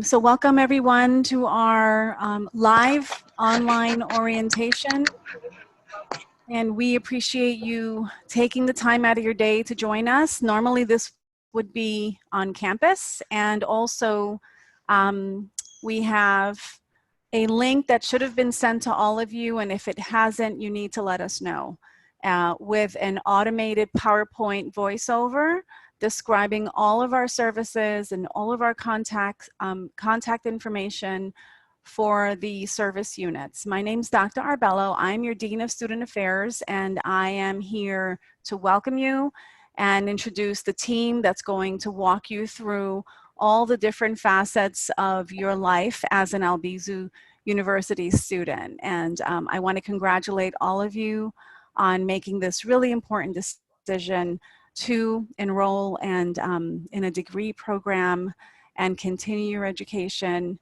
So welcome everyone to our live online orientation. And we appreciate you taking the time out of your day to join us. Normally this would be on campus, and also we have a link that should have been sent to all of you, and if it hasn't, you need to let us know, with an automated PowerPoint voiceover describing all of our services and all of our contact information for the service units. My name's Dr. Arbello. I'm your Dean of Student Affairs, and I am here to welcome you and introduce the team that's going to walk you through all the different facets of your life as an Albizu University student. And I want to congratulate all of you on making this really important decision to enroll and in a degree program and continue your education,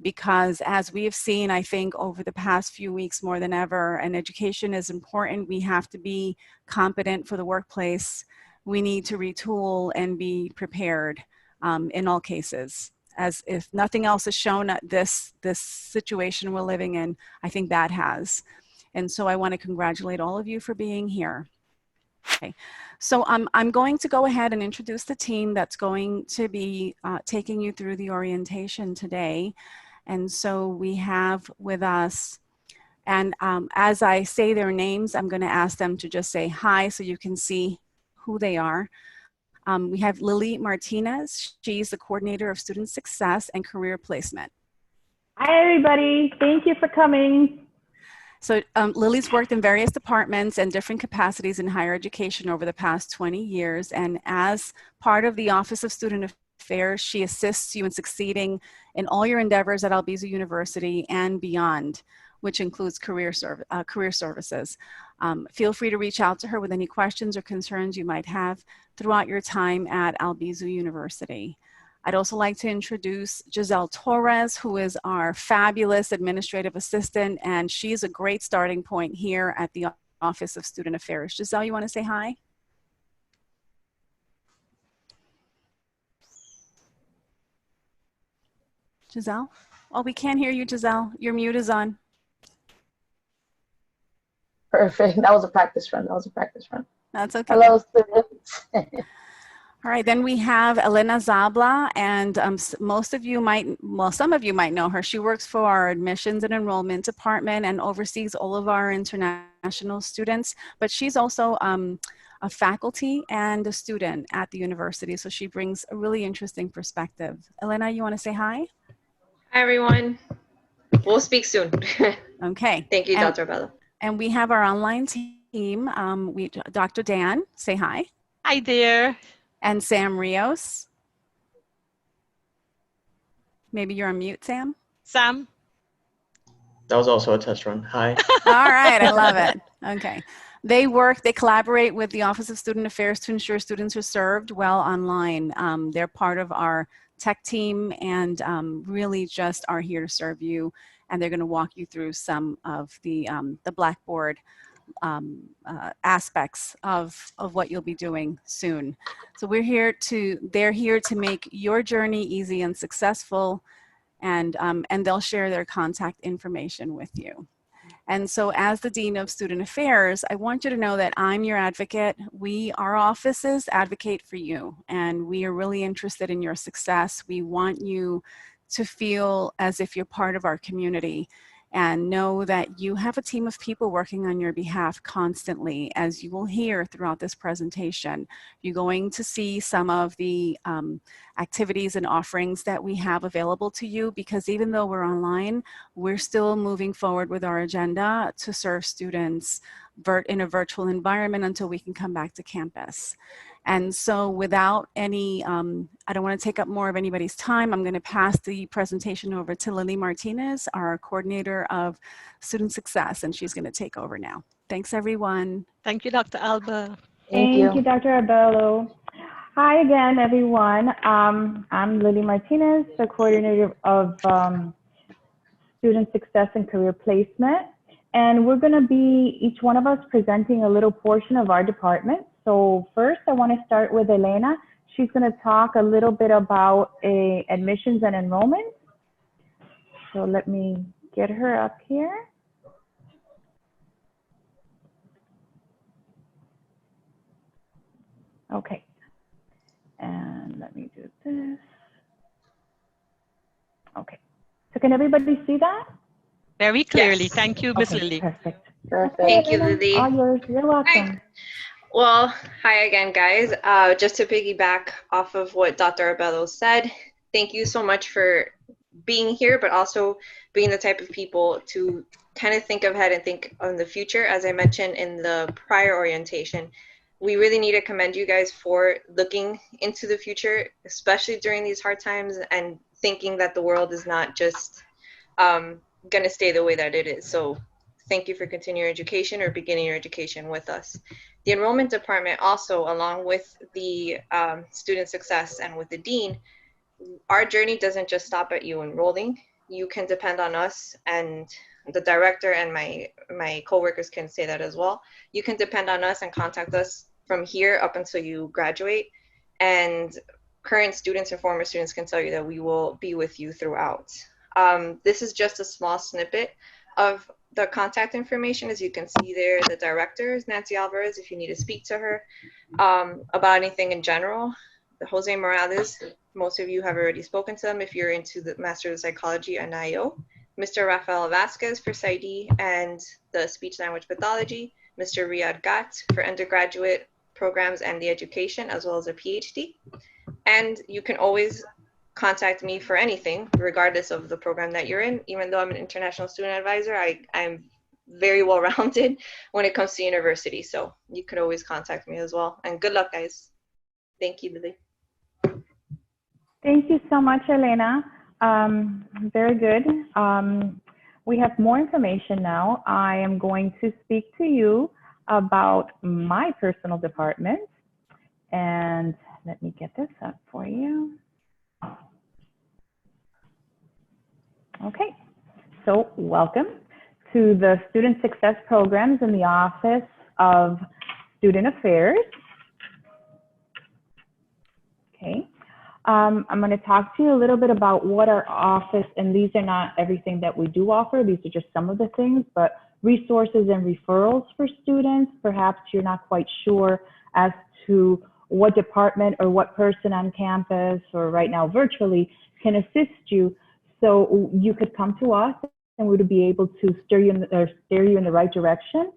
because as we have seen, I think over the past few weeks more than ever, and education is important. We have to be competent for the workplace. We need to retool and be prepared in all cases. As if nothing else has shown this situation we're living in, I think that has. And so I want to congratulate all of you for being here. Okay, so I'm going to go ahead and introduce the team that's going to be taking you through the orientation today. And so we have with us, and as I say their names, I'm going to ask them to just say hi so you can see who they are. We have Lily Martinez. She's the coordinator of student success and career placement. Hi, everybody. Thank you for coming. So Lily's worked in various departments and different capacities in higher education over the past 20 years. And as part of the Office of Student Affairs, she assists you in succeeding in all your endeavors at Albizu University and beyond, which includes career services. Feel free to reach out to her with any questions or concerns you might have throughout your time at Albizu University. I'd also like to introduce Giselle Torres, who is our fabulous administrative assistant, and she's a great starting point here at the Office of Student Affairs. Giselle, you want to say hi? Giselle? Oh, we can't hear you, Giselle. Your mute is on. Perfect. That was a practice run. That's okay. Hello, students. All right, then we have Elena Zabla, and some of you might know her. She works for our admissions and enrollment department and oversees all of our international students, but she's also a faculty and a student at the university, so she brings a really interesting perspective. Elena, you want to say hi? Hi, everyone. We'll speak soon. Okay. Thank you, Dr. Bella. And we have our online team. Dr. Dan, say hi. Hi there. And Sam Rios. Maybe you're on mute, Sam? Sam? That was also a test run. Hi. All right, I love it. Okay. They collaborate with the Office of Student Affairs to ensure students are served well online. They're part of our tech team and really just are here to serve you. And they're going to walk you through some of the Blackboard aspects of what you'll be doing soon. So they're here to make your journey easy and successful, and they'll share their contact information with you. And so as the Dean of Student Affairs, I want you to know that I'm your advocate. Our offices advocate for you, and we are really interested in your success. We want you to feel as if you're part of our community, and know that you have a team of people working on your behalf constantly. As you will hear throughout this presentation, you're going to see some of the activities and offerings that we have available to you, because even though we're online, we're still moving forward with our agenda to serve students in a virtual environment until we can come back to campus. And so without any, I don't want to take up more of anybody's time, I'm going to pass the presentation over to Lily Martinez, our coordinator of student success, and she's going to take over now. Thanks, everyone. Thank you, Dr. Alba. Thank you, Dr. Arbello. Hi again, everyone. I'm Lily Martinez, the coordinator of student success and career placement. And we're going to be, each one of us, presenting a little portion of our department. So first, I want to start with Elena. She's going to talk a little bit about admissions and enrollment. So let me get her up here. Okay. And let me do this. Okay. So can everybody see that? Very clearly. Yes. Thank you, Miss Okay, Lily. perfect. Perfect. Thank you, Elena, Lily. all yours. You're welcome. Well, hi again, guys. Just to piggyback off of what Dr. Arbello said, thank you so much for being here, but also being the type of people to kind of think ahead and think on the future. As I mentioned in the prior orientation, we really need to commend you guys for looking into the future, especially during these hard times, and thinking that the world is not just going to stay the way that it is. So thank you for continuing your education or beginning your education with us. The enrollment department also, along with the student success and with the dean, our journey doesn't just stop at you enrolling. You can depend on us, and the director and my coworkers can say that as well. You can depend on us and contact us from here up until you graduate. And current students and former students can tell you that we will be with you throughout. This is just a small snippet of the contact information. As you can see there, the director is Nancy Alvarez, if you need to speak to her about anything in general. Jose Morales, most of you have already spoken to them if you're into the Master of Psychology and IO. Mr. Rafael Vasquez for PsyD and the Speech Language Pathology. Mr. Riyad Ghat for undergraduate programs and the education, as well as a PhD. And you can always contact me for anything, regardless of the program that you're in. Even though I'm an international student advisor, I'm very well-rounded when it comes to university. So you could always contact me as well. And good luck, guys. Thank you, Lily. Thank you so much, Elena. Very good. We have more information now. I am going to speak to you about my personal department. And let me get this up for you. Okay, so welcome to the Student Success Programs in the Office of Student Affairs. Okay, I'm going to talk to you a little bit about what our office, and these are not everything that we do offer, these are just some of the things, but resources and referrals for students. Perhaps you're not quite sure as to what department or what person on campus or right now virtually can assist you. So you could come to us and we would be able to steer you in the right direction.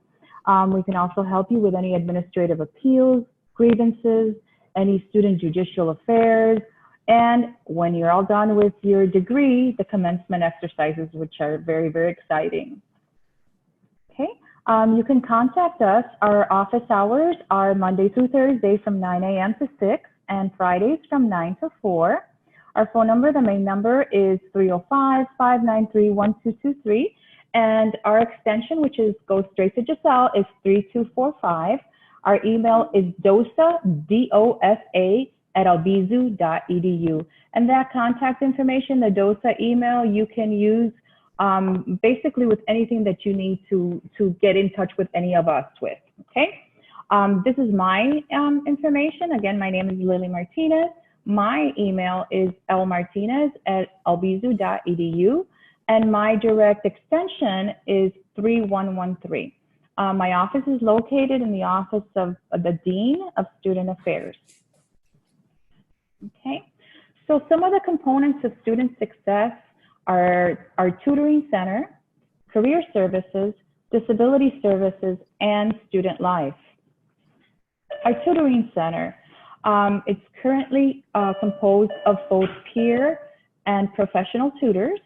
We can also help you with any administrative appeals, grievances, any student judicial affairs, and when you're all done with your degree, the commencement exercises, which are very, very exciting. Okay, you can contact us. Our office hours are Monday through Thursday from 9 a.m. to 6 and Fridays from 9 to 4. Our phone number, the main number, is 305-593-1223. And our extension, which goes straight to Giselle, is 3245. Our email is dosa, D-O-S-A, @albizu.edu. And that contact information, the DOSA email, you can use basically with anything that you need to get in touch with any of us with, okay? This is my information. Again, my name is Lily Martinez. My email is lmartinez@albizu.edu, and my direct extension is 3113. My office is located in the office of the Dean of Student Affairs. Okay, so some of the components of student success are our tutoring center, career services, disability services, and student life. Our tutoring center, it's currently composed of both peer and professional tutors.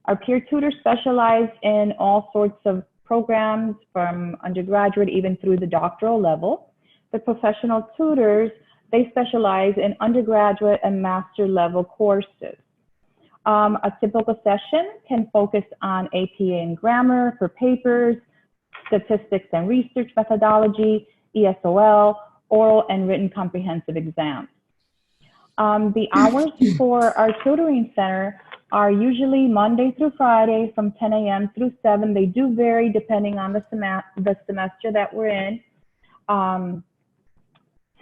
Our peer tutors specialize in all sorts of programs from undergraduate even through the doctoral level. The professional tutors, they specialize in undergraduate and master level courses. A typical session can focus on APA and grammar for papers, statistics and research methodology, ESOL, oral and written comprehensive exams. The hours for our tutoring center are usually Monday through Friday from 10 a.m. through 7. They do vary depending on the semester that we're in.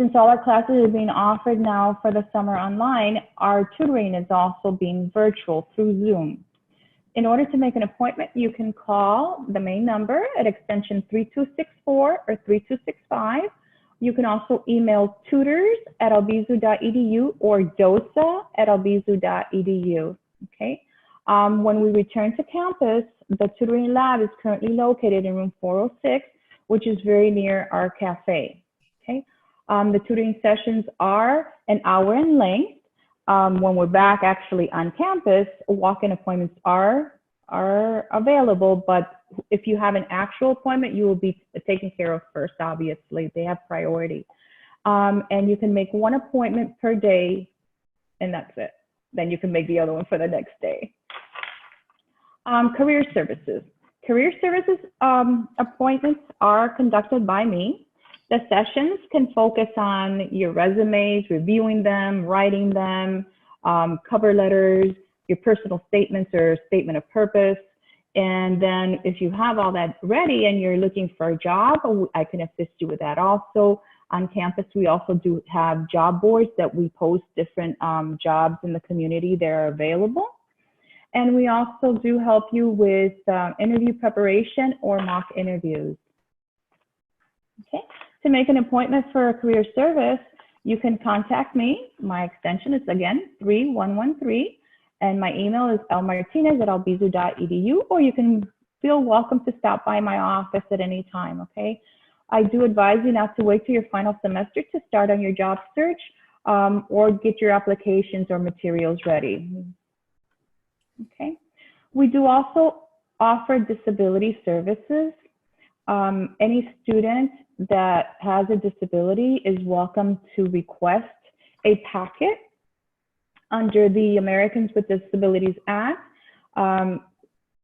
Since all our classes are being offered now for the summer online, our tutoring is also being virtual through Zoom. In order to make an appointment, you can call the main number at extension 3264 or 3265. You can also email tutors@albizu.edu or dosa@albizu.edu. Okay. When we return to campus, the tutoring lab is currently located in room 406, which is very near our cafe. Okay. The tutoring sessions are an hour in length. When we're back actually on campus, walk-in appointments are available, but if you have an actual appointment, you will be taken care of first, obviously. They have priority. And you can make one appointment per day, and that's it. Then you can make the other one for the next day. Career services. Career services appointments are conducted by me. The sessions can focus on your resumes, reviewing them, writing them, cover letters, your personal statements or statement of purpose. And then if you have all that ready and you're looking for a job, I can assist you with that also. On campus, we also do have job boards that we post different jobs in the community that are available. And we also do help you with interview preparation or mock interviews. Okay. To make an appointment for a career service, you can contact me. My extension is, again, 3113, and my email is lmartinez@albizu.edu, or you can feel welcome to stop by my office at any time, okay? I do advise you not to wait till your final semester to start on your job search or get your applications or materials ready, okay? We do also offer disability services. Any student that has a disability is welcome to request a packet under the Americans with Disabilities Act.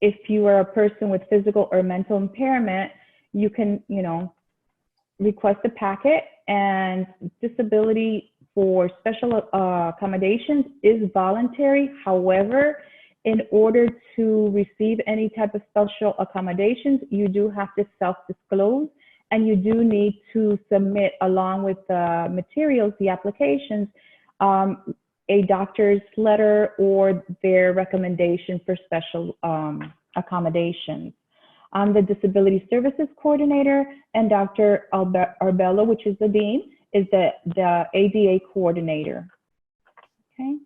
If you are a person with physical or mental impairment, you can, request a packet, and disability for special accommodations is voluntary. However, in order to receive any type of special accommodations, you do have to self-disclose, and you do need to submit, along with the materials, the applications, a doctor's letter or their recommendation for special accommodations. I'm the Disability Services Coordinator, and Dr. Arbello, which is the Dean, is the ADA Coordinator. Okay.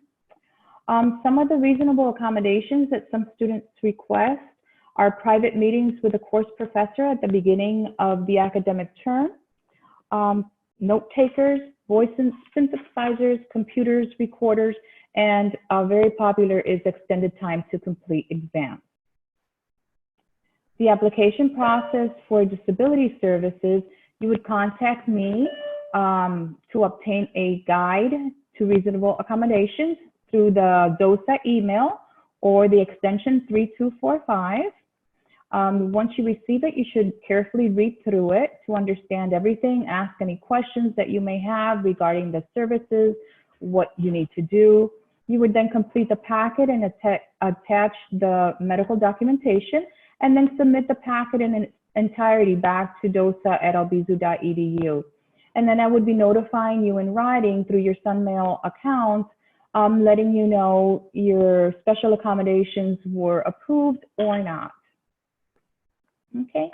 Some of the reasonable accommodations that some students request are private meetings with a course professor at the beginning of the academic term, note takers, voice synthesizers, computers, recorders, and very popular is extended time to complete exams. The application process for disability services, you would contact me to obtain a guide to reasonable accommodations through the DOSA email or the extension 3245. Once you receive it, you should carefully read through it to understand everything, ask any questions that you may have regarding the services, what you need to do. You would then complete the packet and attach the medical documentation, and then submit the packet in its entirety back to dosa@albizu.edu. And then I would be notifying you in writing through your SunMail account, letting you know your special accommodations were approved or not. Okay.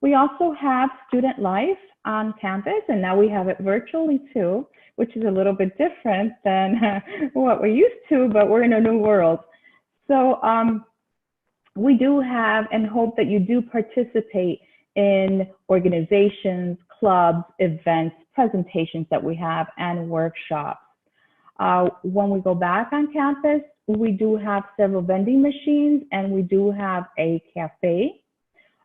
We also have Student Life on campus, and now we have it virtually too, which is a little bit different than what we're used to, but we're in a new world. So we do have and hope that you do participate in organizations, clubs, events, presentations that we have, and workshops. When we go back on campus, we do have several vending machines, and we do have a cafe.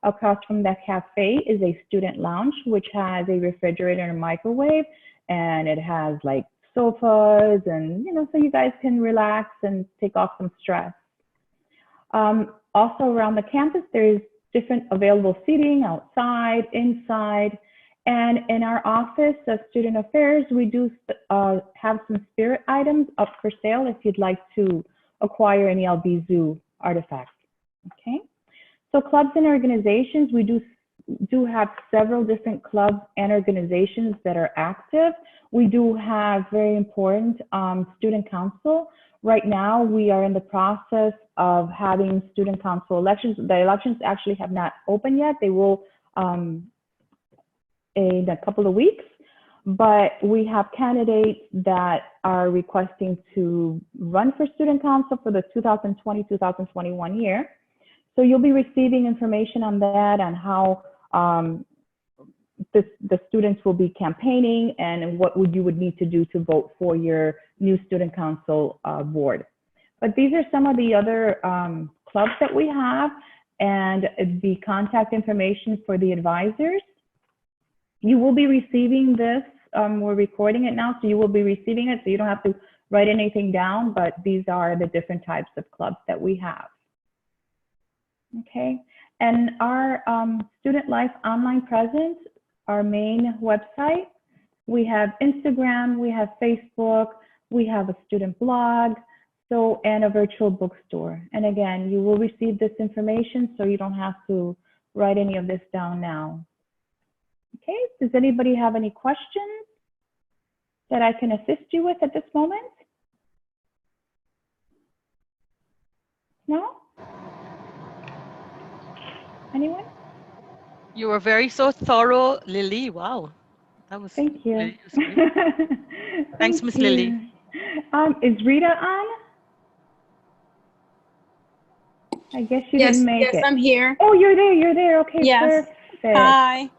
Across from that cafe is a student lounge, which has a refrigerator and a microwave, and it has like sofas, and so you guys can relax and take off some stress. Also around the campus, there's different available seating outside, inside, and in our office of Student Affairs, we do have some spirit items up for sale if you'd like to acquire any Albizu artifacts. Okay. So clubs and organizations, we do do have several different clubs and organizations that are active. We do have very important student council. Right now, we are in the process of having student council elections. The elections actually have not opened yet. They will in a couple of weeks, but we have candidates that are requesting to run for student council for the 2020-2021 year. So you'll be receiving information on that and how the students will be campaigning and what you would need to do to vote for your new student council board. But these are some of the other clubs that we have, and the contact information for the advisors. You will be receiving this. We're recording it now, so you will be receiving it, so you don't have to write anything down, but these are the different types of clubs that we have. Okay, and our Student Life online presence, our main website, we have Instagram, we have Facebook, we have a student blog, and a virtual bookstore. And again, you will receive this information, so you don't have to write any of this down now. Okay, does anybody have any questions that I can assist you with at this moment? No? Anyone? You were very so thorough, Lily. Wow. That was Thank you. really was great. Thanks, Miss Lily. Is Rita on? I guess you didn't make it. Yes, I'm here. Oh, you're there. You're there. Okay, Yes. perfect. Hi,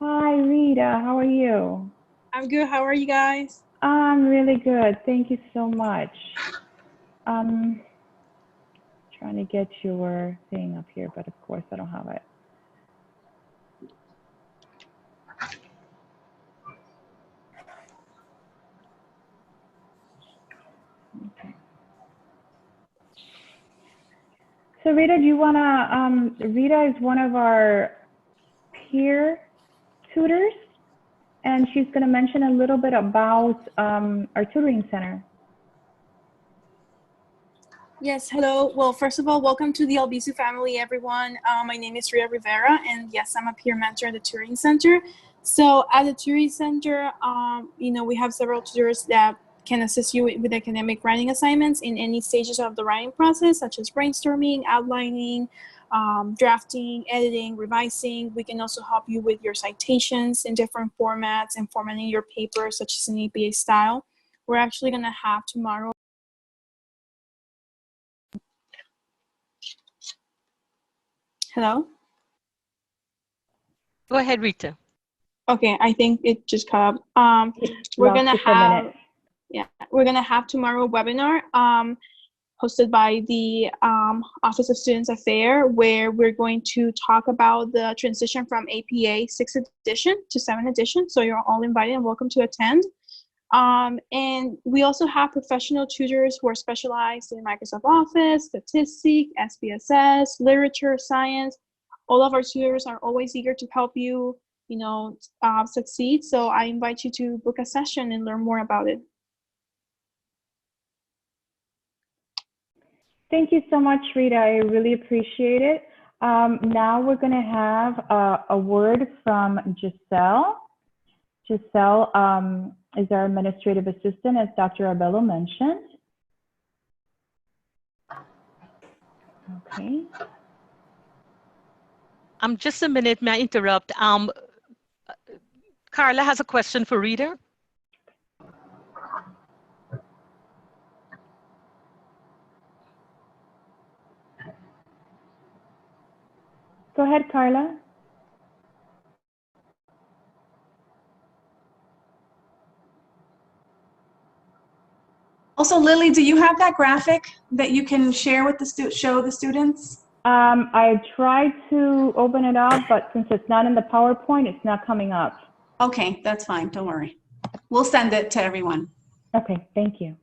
Hi, Rita. How are you? I'm good. How are you guys? I'm really good. Thank you so much. Trying to get your thing up here, but of course I don't have it. Okay. So Rita, do you wanna, Rita is one of our peer tutors, and she's gonna mention a little bit about our tutoring center. Yes, hello. Well, first of all, welcome to the Albizu family, everyone. My name is Rita Rivera, and yes, I'm a peer mentor at the Tutoring Center. So at the Tutoring Center, we have several tutors that can assist you with academic writing assignments in any stages of the writing process, such as brainstorming, outlining, drafting, editing, revising. We can also help you with your citations in different formats and formatting your paper, such as an APA style. We're actually going to have tomorrow. Hello? Go ahead, Rita. Okay, I think it just cut up. We're Lost gonna you for a have, minute. yeah, we're gonna have tomorrow a webinar hosted by the Office of Students Affairs, where we're going to talk about the transition from APA 6th edition to 7th edition. So you're all invited and welcome to attend. And we also have professional tutors who are specialized in Microsoft Office, statistics, SPSS, literature, science. All of our tutors are always eager to help you, succeed. So I invite you to book a session and learn more about it. Thank you so much, Rita. I really appreciate it. Now we're going to have a word from Giselle. Giselle is our administrative assistant, as Dr. Arbello mentioned. Okay. Just a minute, may I interrupt? Carla has a question for Rita. Go ahead, Carla. Also, Lily, do you have that graphic that you can share with the show the students? I tried to open it up, but since it's not in the PowerPoint, it's not coming up. Okay, that's fine. Don't worry. We'll send it to everyone. Okay, thank you.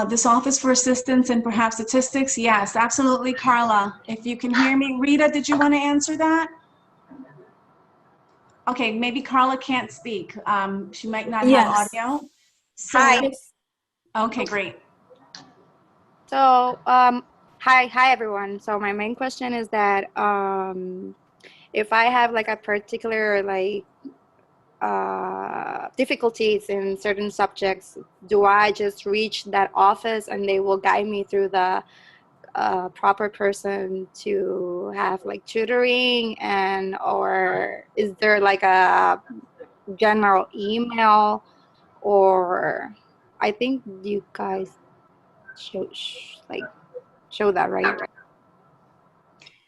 This Office for Assistance and perhaps Statistics. Yes, absolutely, Carla. If you can hear me. Rita, did you want to answer that? Okay, maybe Carla can't speak. She might not Yes. have audio. So, Hi. okay, great. So, Hi everyone. So my main question is that if I have like a particular difficulties in certain subjects, do I just reach that office and they will guide me through the proper person to have like tutoring, and or is there like a general email, or I think you guys show that, right?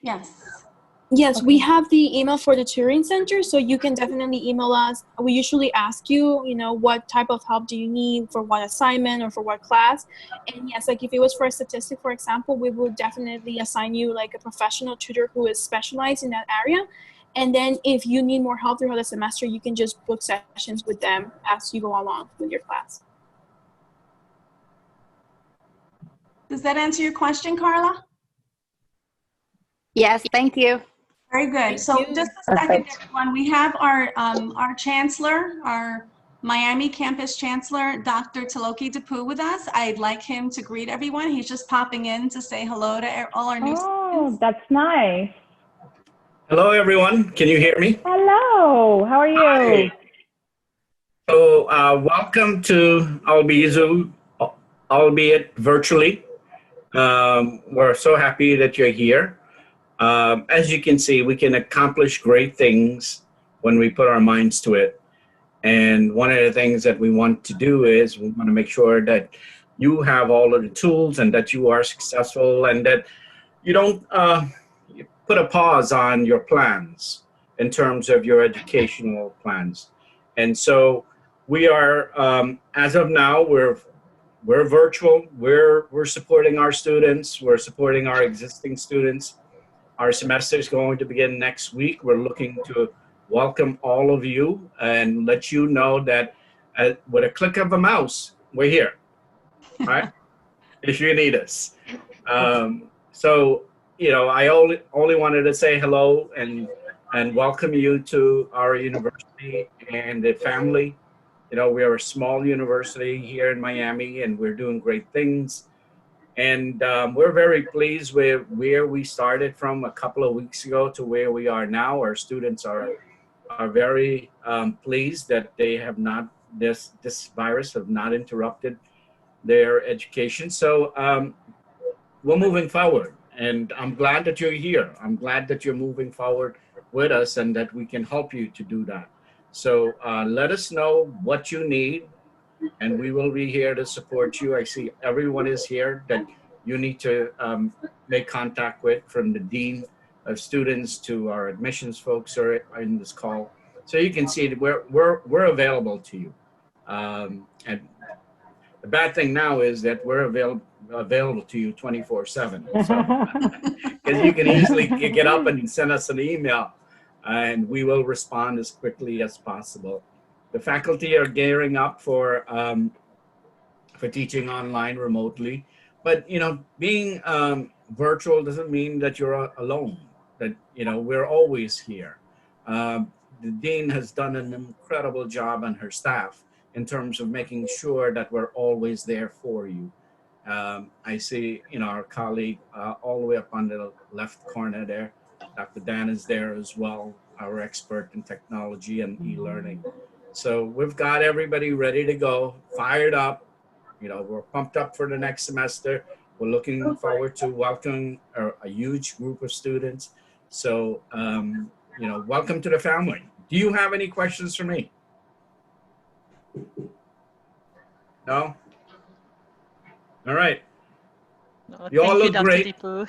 Yes. Yes, we have the email for the tutoring center, so you can definitely email us. We usually ask you, what type of help do you need for what assignment or for what class. And yes, like if it was for a statistic, for example, we would definitely assign you like a professional tutor who is specialized in that area. And then if you need more help throughout the semester, you can just book sessions with them as you go along with your class. Does that answer your question, Carla? Yes, thank you. Very good. So just a second, everyone. We have our chancellor, our Miami campus chancellor, Dr. Taloki Depu, with us. I'd like him to greet everyone. He's just popping in to say hello to all our new students. That's nice. Hello, everyone. Can you hear me? Hello. How are you? Hi. So welcome to Albizu, albeit virtually. We're so happy that you're here. As you can see, we can accomplish great things when we put our minds to it. And one of the things that we want to do is we want to make sure that you have all of the tools and that you are successful and that you don't put a pause on your plans in terms of your educational plans. And so we are, as of now, we're virtual. We're supporting our students. We're supporting our existing students. Our semester is going to begin next week. We're looking to welcome all of you and let you know that with a click of a mouse, we're here, right? If you need us. So, I only wanted to say hello and welcome you to our university and the family. We are a small university here in Miami and we're doing great things. And we're very pleased with where we started from a couple of weeks ago to where we are now. Our students are very pleased that they have not, this virus have not interrupted their education. So we're moving forward. And I'm glad that you're here. I'm glad that you're moving forward with us and that we can help you to do that. So let us know what you need. And we will be here to support you. I see everyone is here that you need to make contact with, from the dean of students to our admissions folks are in this call. So you can see that we're available to you. And the bad thing now is that we're available to you 24/7. So, because you can easily get up and send us an email, and we will respond as quickly as possible. The faculty are gearing up for teaching online remotely, but being virtual doesn't mean that you're alone. That we're always here. The dean has done an incredible job on her staff in terms of making sure that we're always there for you. I see our colleague all the way up on the left corner there. Dr. Dan is there as well, our expert in technology and e-learning. So we've got everybody ready to go, fired up. We're pumped up for the next semester. We're looking forward to welcoming a huge group of students. So, welcome to the family. Do you have any questions for me? No? All right. No, You all thank look Dr. great. Deepu.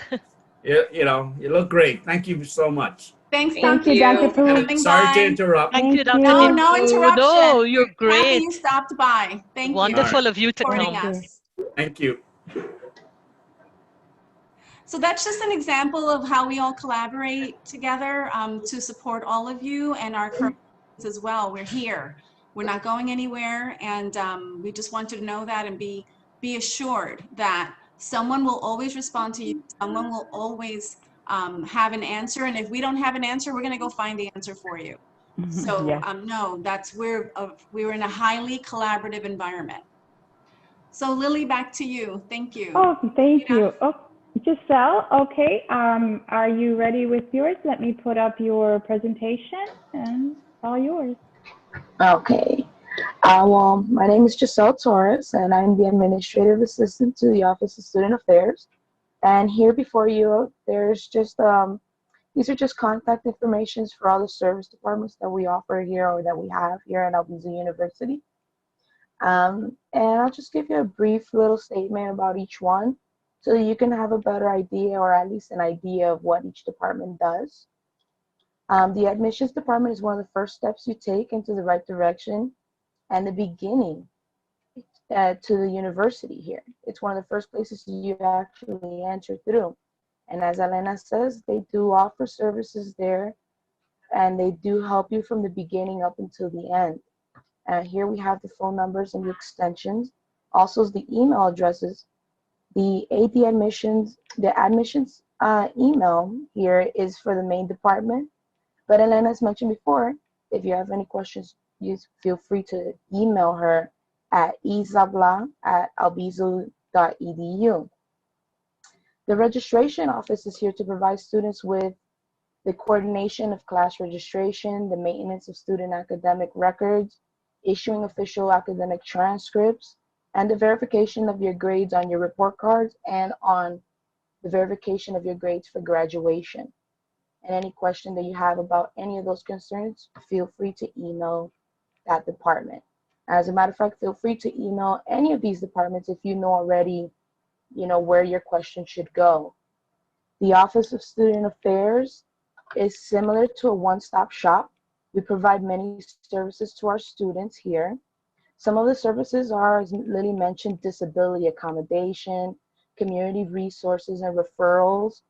You look great. Thank you so much. Thanks, Thank Dr. you. Deepu, for And coming sorry by. to interrupt. Thank you, Dr. No, Deepu. no interruption. No, you're Happy great. you stopped by. Thank Wonderful you of you to for supporting come. us. Thank you. So that's just an example of how we all collaborate together to support all of you and our current as well. We're here. We're not going anywhere, and we just want you to know that and be assured that someone will always respond to you. Someone will always have an answer, and if we don't have an answer, we're going to go find the answer for you. So no, we're in a highly collaborative environment. So Lily, back to you. Thank you. Oh, thank you. Oh, Giselle, okay, are you ready with yours? Let me put up your presentation and all yours. Okay. Well, my name is Giselle Torres, and I'm the administrative assistant to the Office of Student Affairs. And here before you, there's just these are just contact informations for all the service departments that we offer here or that we have here at Albizu University. And I'll just give you a brief little statement about each one so that you can have a better idea, or at least an idea of what each department does. The admissions department is one of the first steps you take into the right direction and the beginning to the university here. It's one of the first places you actually enter through. And as Elena says, they do offer services there, and they do help you from the beginning up until the end. Here we have the phone numbers and the extensions, also the email addresses. The admissions email here is for the main department. But Elena's mentioned before, if you have any questions, you feel free to email her at isabla@albizu.edu. The registration office is here to provide students with the coordination of class registration, the maintenance of student academic records, issuing official academic transcripts, and the verification of your grades on your report cards and on the verification of your grades for graduation. And any question that you have about any of those concerns, feel free to email that department. As a matter of fact, feel free to email any of these departments if you know already, where your question should go. The Office of Student Affairs is similar to a one-stop shop. We provide many services to our students here. Some of the services are, as Lily mentioned, disability accommodation, community resources and referrals.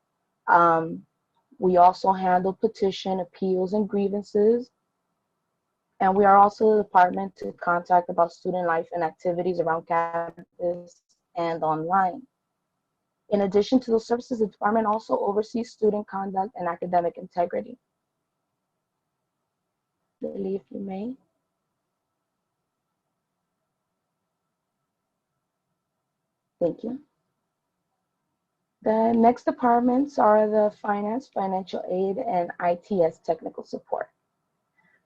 We also handle petition, appeals, and grievances. And we are also the department to contact about student life and activities around campus and online. In addition to those services, the department also oversees student conduct and academic integrity. Lily, if you may. Thank you. The next departments are the finance, financial aid, and ITS technical support.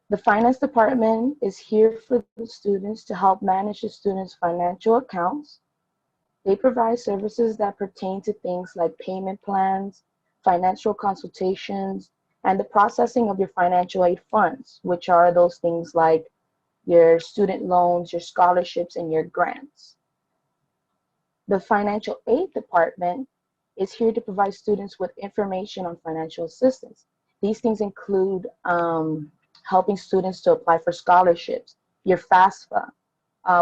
The finance department is here for the students to help manage the students' financial accounts. They provide services that pertain to things like payment plans, financial consultations, and the processing of your financial aid funds, which are those things like your student loans, your scholarships, and your grants. The financial aid department is here to provide students with information on financial assistance. These things include helping students to apply for scholarships, your FAFSA,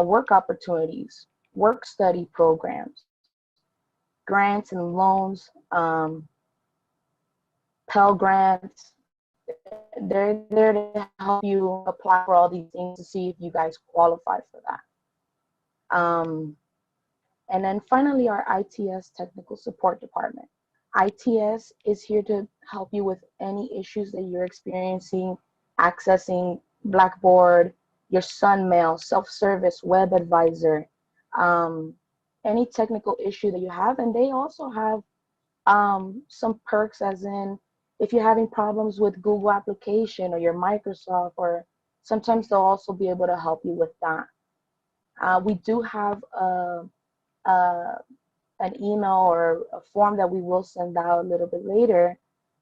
work opportunities, work study programs, grants and loans, Pell Grants. They're there to help you apply for all these things to see if you guys qualify for that. And then finally, our ITS technical support department. ITS is here to help you with any issues that you're experiencing, accessing Blackboard, your SunMail, self-service, web advisor, any technical issue that you have. And they also have some perks, as in if you're having problems with Google application or your Microsoft, or sometimes they'll also be able to help you with that. We do have an email or a form that we will send out a little bit later,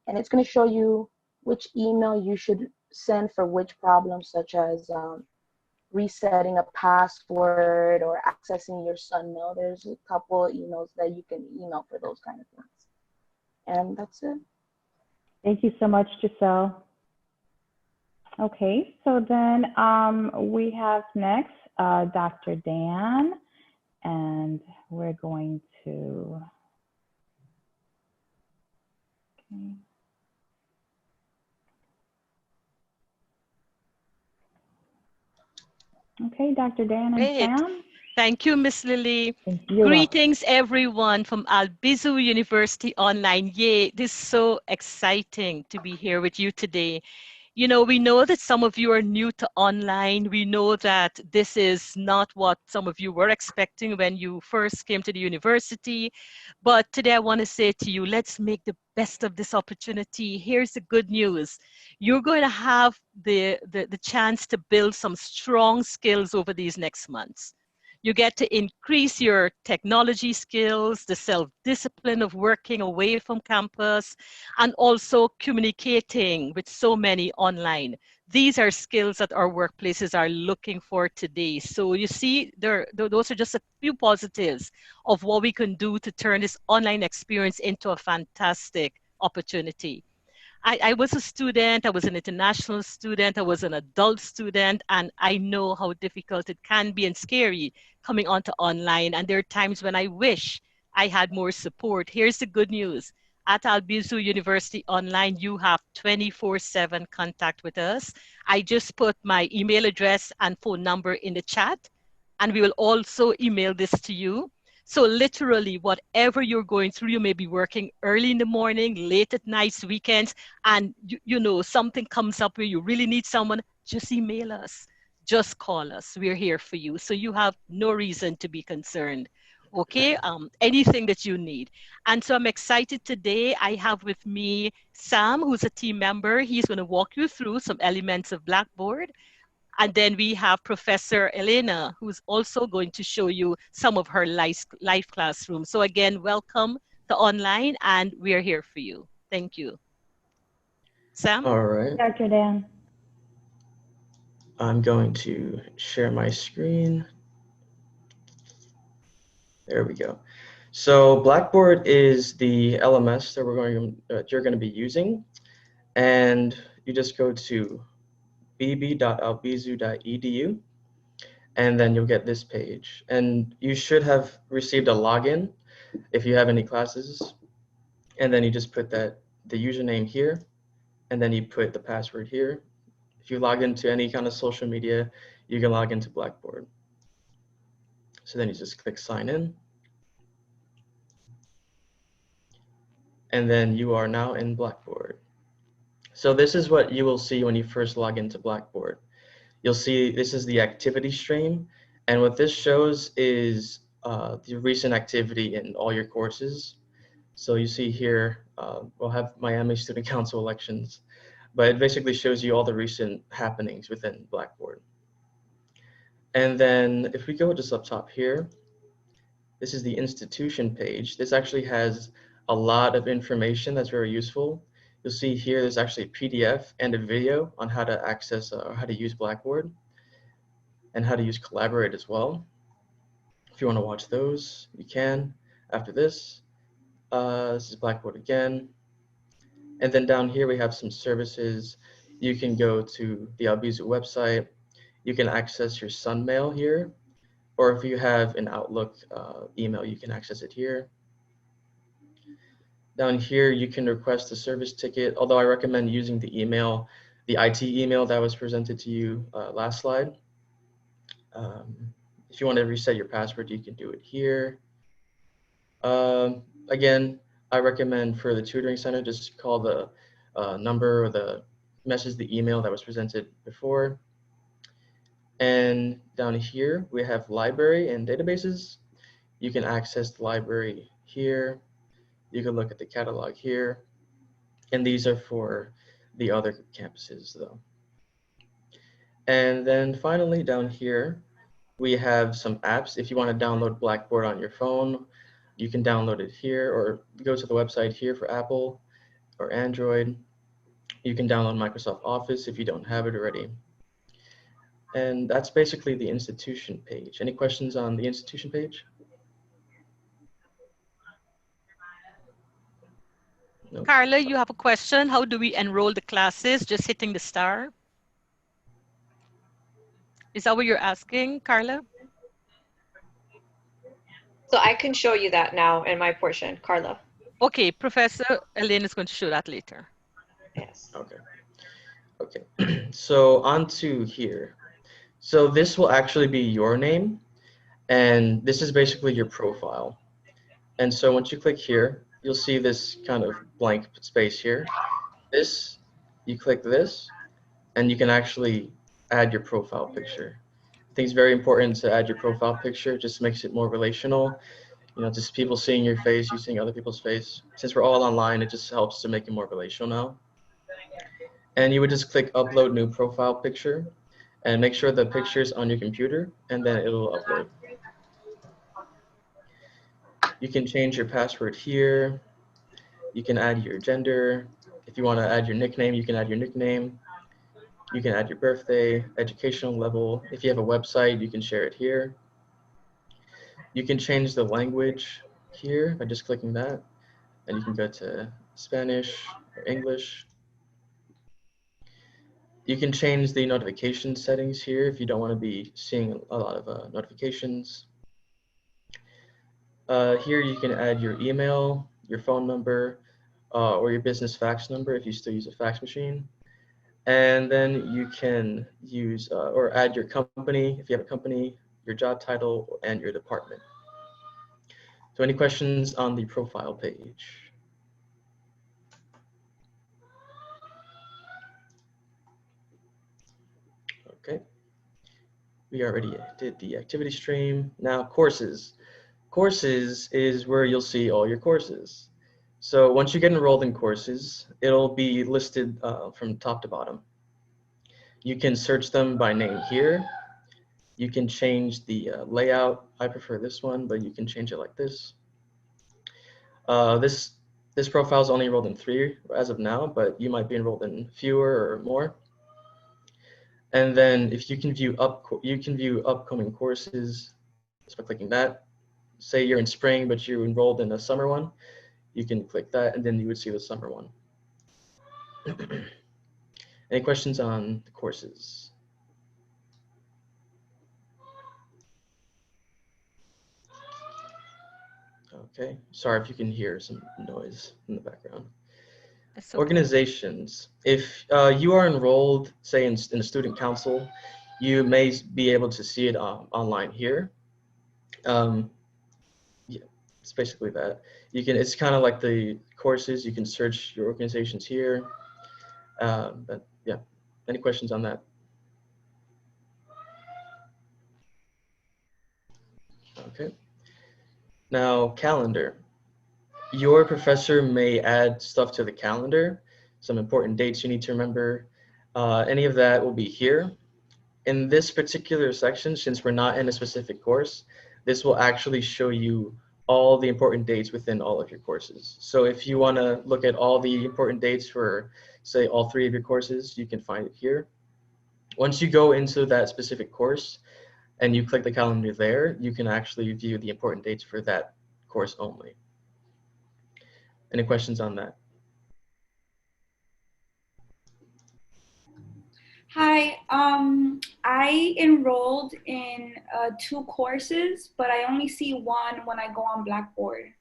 and it's going to show you which email you should send for which problems, such as resetting a password or accessing your SunMail. There's a couple of emails that you can email for those kind of things. And that's it. Thank you so much, Giselle. Okay, so then we have next Dr. Dan, and we're going to, okay, Dr. Dan and Great. Sam. Thank you, Miss Lily. You're Greetings, everyone from Albizu University Online. Yay, this is so exciting to be here with you today. You know, we know that some of you are new to online. We know that this is not what some of you were expecting when you first came to the university. But today I want to say to you, let's make the best of this opportunity. Here's the good news. You're going to have the chance to build some strong skills over these next months. You get to increase your technology skills, the self-discipline of working away from campus, and also communicating with so many online. These are skills that our workplaces are looking for today. So you see, those are just a few positives of what we can do to turn this online experience into a fantastic opportunity. I was a student, I was an international student, I was an adult student, and I know how difficult it can be and scary coming onto online. And there are times when I wish I had more support. Here's the good news. At Albizu University Online, you have 24/7 contact with us. I just put my email address and phone number in the chat, and we will also email this to you. So literally, whatever you're going through, you may be working early in the morning, late at nights, weekends, and you know, something comes up where you really need someone, just email us, just call us. We're here for you. So you have no reason to be concerned. Okay, anything that you need. And so I'm excited today. I have with me Sam, who's a team member. He's going to walk you through some elements of Blackboard. And then we have Professor Elena, who's also going to show you some of her live classroom. So again, welcome to online, and we're here for you. Thank you. Sam? All right. Dr. Dan. I'm going to share my screen. There we go. So Blackboard is the LMS that you're going to be using, and you just go to bb.albizu.edu, and then you'll get this page. And you should have received a login if you have any classes, and then you just put the username here, and then you put the password here. If you log into any kind of social media, you can log into Blackboard. So then you just click sign in. And then you are now in Blackboard. So this is what you will see when you first log into Blackboard. You'll see this is the activity stream. And what this shows is the recent activity in all your courses. So you see here, we'll have Miami Student Council elections, but it basically shows you all the recent happenings within Blackboard. And then if we go just up top here, this is the institution page. This actually has a lot of information that's very useful. You'll see here there's actually a PDF and a video on how to access or how to use Blackboard and how to use Collaborate as well. If you want to watch those, you can after this. This is Blackboard again. And then down here we have some services. You can go to the Albizu website. You can access your SunMail here, or if you have an Outlook email, you can access it here. Down here, you can request a service ticket, although I recommend using the email, the IT email that was presented to you last slide. If you want to reset your password, you can do it here. Again, I recommend for the tutoring center, just call the number or the message, the email that was presented before. And down here, we have library and databases. You can access the library here. You can look at the catalog here. And these are for the other campuses though. And then finally down here, we have some apps. If you want to download Blackboard on your phone, you can download it here or go to the website here for Apple or Android. You can download Microsoft Office if you don't have it already. And that's basically the institution page. Any questions on the institution page? No. Carla, you have a question. How do we enroll the classes? Just hitting the star. Is that what you're asking, Carla? So I can show you that now in my portion, Carla. Okay, Professor Elaine is going to show that later. Yes. Okay. Okay. So on to here. So this will actually be your name, and this is basically your profile. And so once you click here, you'll see this kind of blank space here. This, you click this, and you can actually add your profile picture. I think it's very important to add your profile picture. It just makes it more relational. You know, just people seeing your face, you seeing other people's face. Since we're all online, it just helps to make it more relational now. And you would just click upload new profile picture and make sure the picture's on your computer, and then it'll upload. You can change your password here. You can add your gender. If you want to add your nickname, you can add your nickname. You can add your birthday, educational level. If you have a website, you can share it here. You can change the language here by just clicking that, and you can go to Spanish or English. You can change the notification settings here if you don't want to be seeing a lot of notifications. Here you can add your email, your phone number, or your business fax number if you still use a fax machine. And then you can use or add your company, if you have a company, your job title, and your department. So any questions on the profile page? Okay. We already did the activity stream. Now courses. Courses is where you'll see all your courses. So once you get enrolled in courses, it'll be listed from top to bottom. You can search them by name here. You can change the layout. I prefer this one, but you can change it like this. This profile is only enrolled in 3 as of now, but you might be enrolled in fewer or more. And then if you can view upcoming courses just by clicking that. Say you're in spring, but you're enrolled in a summer one, you can click that, and then you would see the summer one. Any questions on the courses? Okay, sorry if you can hear some noise in the background. That's okay. Organizations. If you are enrolled, say in the student council, you may be able to see it online here. Yeah, it's basically that. You can. It's kind of like the courses. You can search your organizations here. But yeah, any questions on that? Okay. Now, calendar. Your professor may add stuff to the calendar, some important dates you need to remember. Any of that will be here. In this particular section, since we're not in a specific course, this will actually show you all the important dates within all of your courses. So if you want to look at all the important dates for, say, all 3 of your courses, you can find it here. Once you go into that specific course and you click the calendar there, you can actually view the important dates for that course only. Any questions on that? Hi, I enrolled in 2 courses, but I only see one when I go on Blackboard.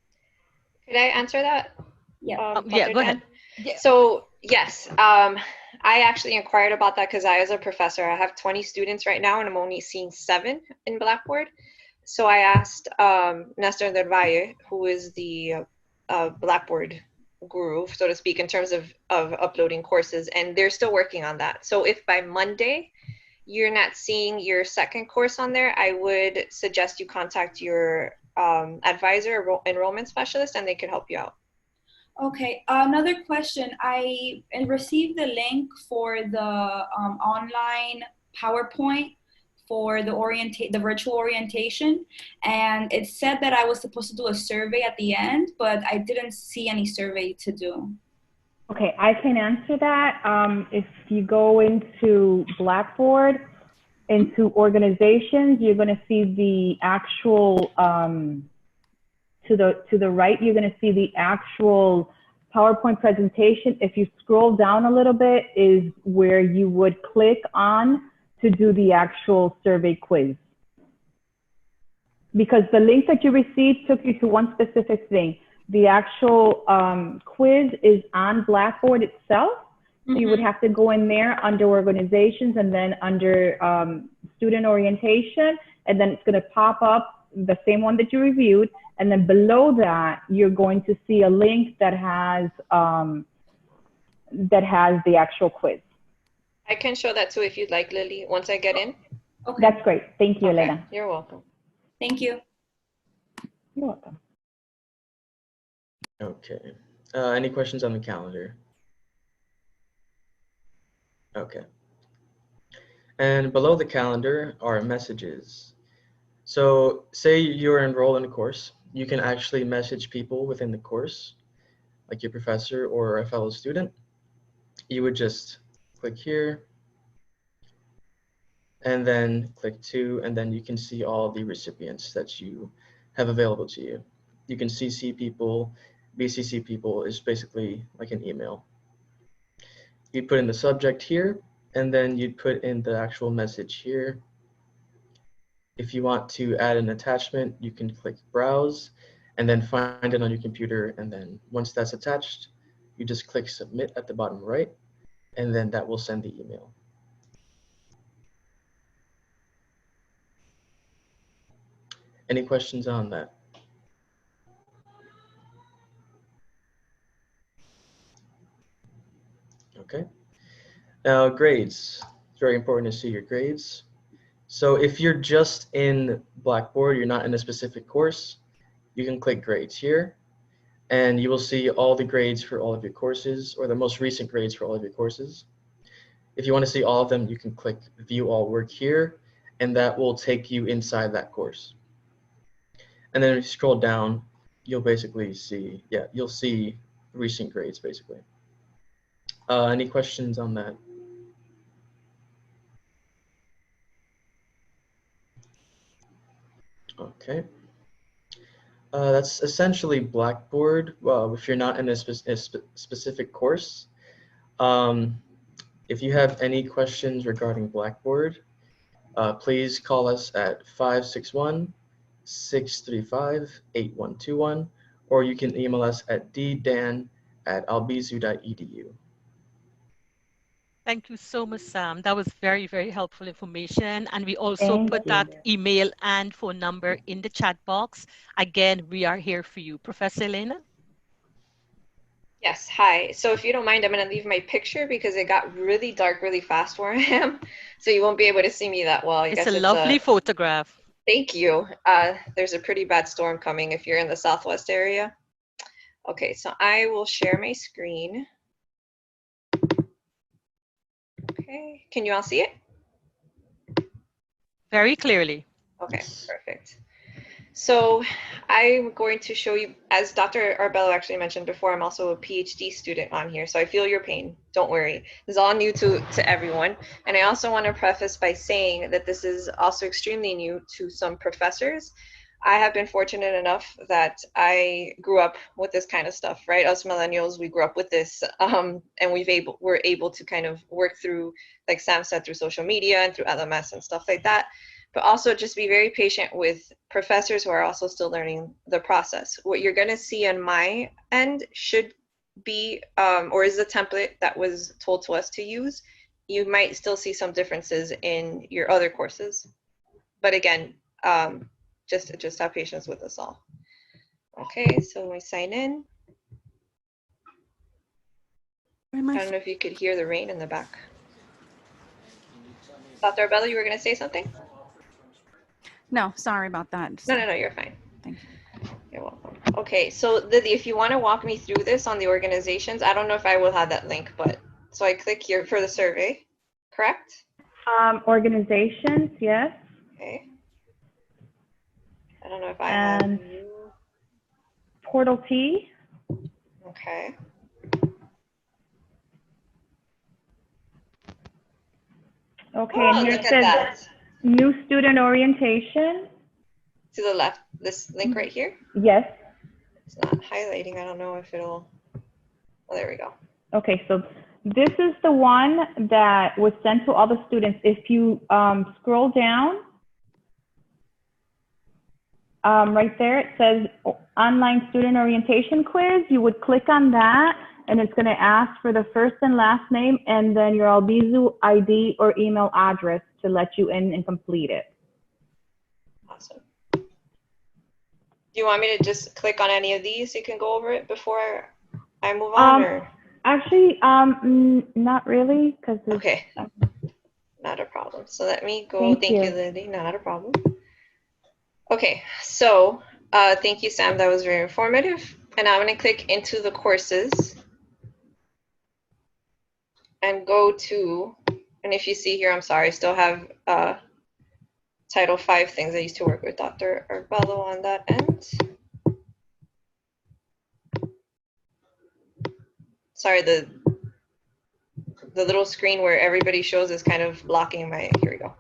Could I answer that? Yeah. Yeah, go ahead. Yeah. So yes, I actually inquired about that because I, as a professor, I have 20 students right now and I'm only seeing 7 in Blackboard. So I asked Nestor del Valle, who is the Blackboard guru, so to speak, in terms of uploading courses, and they're still working on that. So if by Monday you're not seeing your second course on there, I would suggest you contact your advisor, enrollment specialist, and they can help you out. Okay, another question. I received the link for the online PowerPoint for the virtual orientation, and it said that I was supposed to do a survey at the end, but I didn't see any survey to do. Okay, I can answer that. If you go into Blackboard, into organizations, you're going to see the actual, to the right, you're going to see the actual PowerPoint presentation. If you scroll down a little bit is where you would click on to do the actual survey quiz. Because the link that you received took you to one specific thing. The actual quiz is on Blackboard itself. So you would have to go in there under organizations and then under student orientation, and then it's going to pop up the same one that you reviewed. And then below that, you're going to see a link that has the actual quiz. I can show that too if you'd like, Lily, once I get in. Okay. That's great. Thank you, Okay, Elena. you're welcome. Thank you. You're welcome. Okay. Any questions on the calendar? Okay. And below the calendar are messages. So say you're enrolled in a course, you can actually message people within the course, like your professor or a fellow student. You would just click here and then click to, and then you can see all the recipients that you have available to you. You can CC people. BCC people is basically like an email. You put in the subject here, and then you'd put in the actual message here. If you want to add an attachment, you can click browse and then find it on your computer. And then once that's attached, you just click submit at the bottom right, and then that will send the email. Any questions on that? Okay. Now grades. It's very important to see your grades. So if you're just in Blackboard, you're not in a specific course, you can click grades here, and you will see all the grades for all of your courses, or the most recent grades for all of your courses. If you want to see all of them, you can click view all work here, and that will take you inside that course. And then if you scroll down, you'll basically see, you'll see recent grades basically. Any questions on that? Okay. That's essentially Blackboard. Well, if you're not in a specific course. If you have any questions regarding Blackboard, please call us at 561-635-8121, or you can email us at ddan@albizu.edu. Thank you so much, Sam. That was very, very helpful information. And we also Thank put you. that email and phone number in the chat box. Again, we are here for you. Professor Elena? Yes, hi. So if you don't mind, I'm going to leave my picture because it got really dark really fast where I am. So you won't be able to see me that well. I It's guess a lovely photograph. Thank you. There's a pretty bad storm coming if you're in the Southwest area. Okay, so I will share my screen. Okay, can you all see it? Very clearly. Okay, perfect. So I'm going to show you, as Dr. Arbello actually mentioned before, I'm also a PhD student on here, so I feel your pain. Don't worry. This is all new to everyone. And I also want to preface by saying that this is also extremely new to some professors. I have been fortunate enough that I grew up with this kind of stuff, right? Us millennials, we grew up with this, and we're able to kind of work through, like Sam said, through social media and through LMS and stuff like that. But also just be very patient with professors who are also still learning the process. What you're going to see on my end should be, or is the template that was told to us to use. You might still see some differences in your other courses. But again, just have patience with us all. Okay, so when we sign in, I don't know if you could hear the rain in the back. Dr. Arbello, you were going to say something? No, sorry about that. No, you're fine. Thank you. You're welcome. Okay, so Lily, if you want to walk me through this on the organizations, I don't know if I will have that link, but so I click here for the survey, correct? Organizations, yes. Okay. I don't know if I have And you. Portal T. Okay. Okay, Oh, and here look it at says that. new student orientation. To the left, this link right here. Yes. It's not highlighting. I don't know if it'll. Oh, there we go. Okay, so this is the one that was sent to all the students. If you scroll down, right there, it says online student orientation quiz. You would click on that, and it's going to ask for the first and last name and then your Albizu ID or email address to let you in and complete it. Awesome. Do you want me to just click on any of these so you can go over it before I move on? Or? Actually, not really, because Okay, not a problem. So let me go. Thank you. Lily. Not a problem. Okay, so thank you, Sam. That was very informative. And I'm going to click into the courses and go to, and if you see here, I'm sorry, I still have Title V things. I used to work with Dr. Arbello on that end. Sorry, the little screen where everybody shows is kind of blocking my, here we go.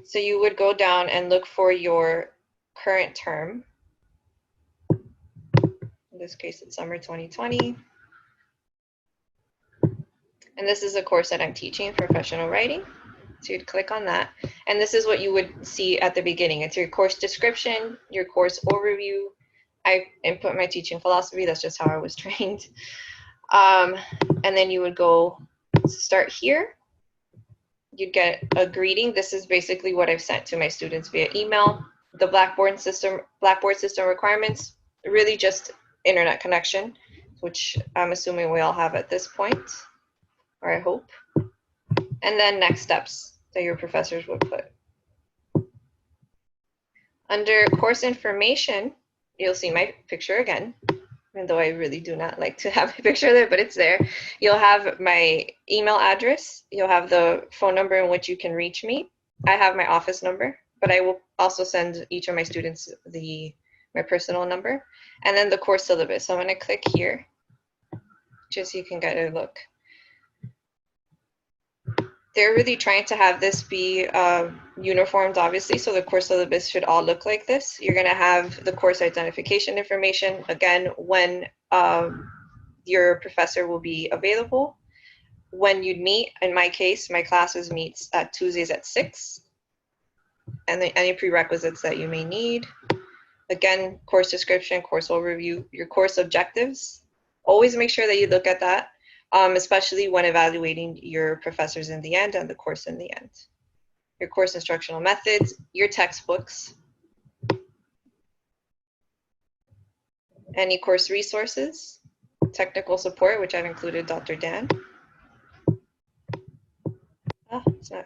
So you would go down and look for your current term. In this case, it's summer 2020. And this is a course that I'm teaching, professional writing. So you'd click on that. And this is what you would see at the beginning. It's your course description, your course overview. I input my teaching philosophy. That's just how I was trained. And then you would go start here. You'd get a greeting. This is basically what I've sent to my students via email. The Blackboard system requirements, really just internet connection, which I'm assuming we all have at this point, or I hope. And then next steps that your professors would put. Under course information, you'll see my picture again, even though I really do not like to have my picture there, but it's there. You'll have my email address. You'll have the phone number in which you can reach me. I have my office number, but I will also send each of my students my personal number. And then the course syllabus. So I'm going to click here, just so you can get a look. They're really trying to have this be uniformed, obviously, so the course syllabus should all look like this. You're going to have the course identification information, again, when your professor will be available, when you'd meet. In my case, my classes meets at Tuesdays at 6, and then any prerequisites that you may need. Again, course description, course overview, your course objectives. Always make sure that you look at that. Especially when evaluating your professors in the end and the course in the end. Your course instructional methods, your textbooks, any course resources, technical support, which I've included Dr. Dan. It's not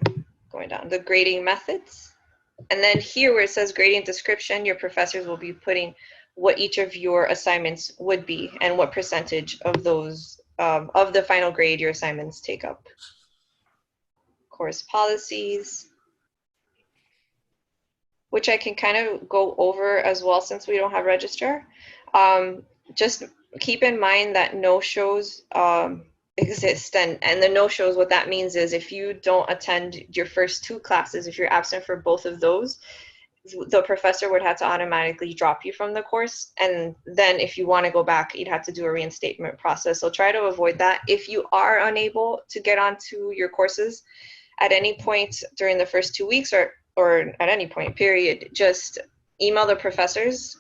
going down. The grading methods. And then here where it says grading description, your professors will be putting what each of your assignments would be and what percentage of those of the final grade your assignments take up. Course policies, which I can kind of go over as well since we don't have registrar. Just keep in mind that no-shows exist, and the no-shows, what that means is if you don't attend your first 2 classes, if you're absent for both of those, the professor would have to automatically drop you from the course. And then if you want to go back, you'd have to do a reinstatement process. So try to avoid that. If you are unable to get onto your courses at any point during the first 2 weeks or at any point, period, just email the professors,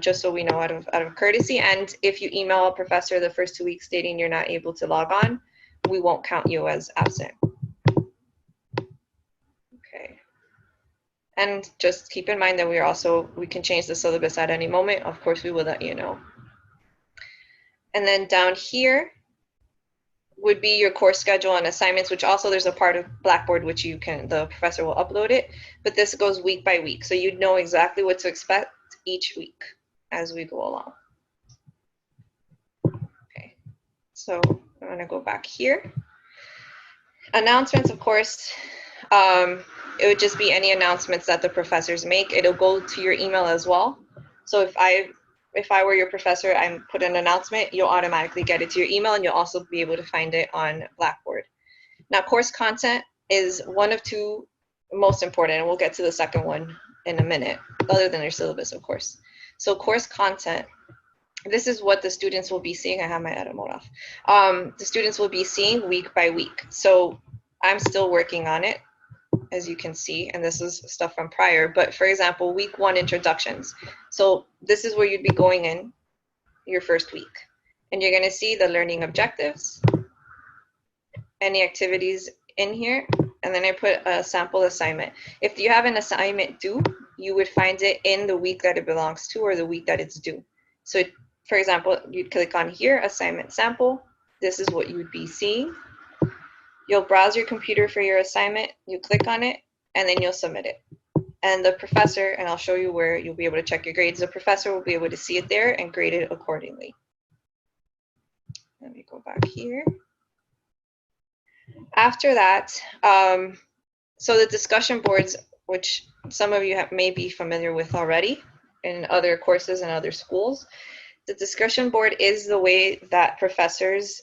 just so we know out of courtesy. And if you email a professor the first 2 weeks stating you're not able to log on, we won't count you as absent. Okay. And just keep in mind that we can change the syllabus at any moment. Of course, we will let you know. And then down here would be your course schedule and assignments, which also there's a part of Blackboard which the professor will upload it, but this goes week by week. So you'd know exactly what to expect each week as we go along. Okay, so I'm gonna go back here. Announcements, of course. It would just be any announcements that the professors make. It'll go to your email as well. So if I were your professor, I put an announcement, you'll automatically get it to your email, and you'll also be able to find it on Blackboard. Now, course content is one of 2 most important, and we'll get to the second one in a minute, other than their syllabus, of course. So course content, this is what the students will be seeing. I have my edit mode off. The students will be seeing week by week. So I'm still working on it, as you can see, and this is stuff from prior, but for example, week 1 introductions. So this is where you'd be going in your first week, and you're going to see the learning objectives, any activities in here, and then I put a sample assignment. If you have an assignment due, you would find it in the week that it belongs to or the week that it's due. So for example, you'd click on here, assignment sample. This is what you would be seeing. You'll browse your computer for your assignment, you click on it, and then you'll submit it. And the professor, and I'll show you where you'll be able to check your grades, the professor will be able to see it there and grade it accordingly. Let me go back here. After that, so the discussion boards, which some of you may be familiar with already in other courses and other schools, the discussion board is the way that professors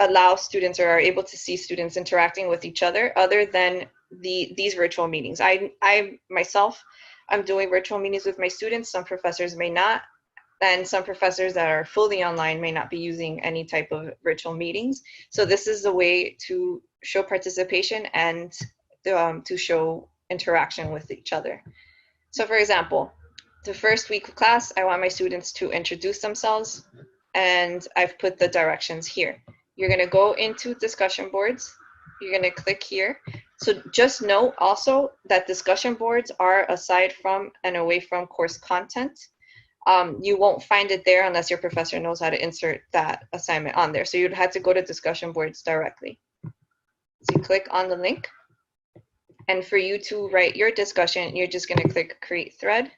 allow students or are able to see students interacting with each other than these virtual meetings. I myself, I'm doing virtual meetings with my students. Some professors may not, and some professors that are fully online may not be using any type of virtual meetings. So this is the way to show participation and to show interaction with each other. So for example, the first week of class, I want my students to introduce themselves, and I've put the directions here. You're gonna go into discussion boards. You're gonna click here. So just note also that discussion boards are aside from and away from course content. You won't find it there unless your professor knows how to insert that assignment on there. So you'd have to go to discussion boards directly. So you click on the link. And for you to write your discussion, you're just gonna click create thread.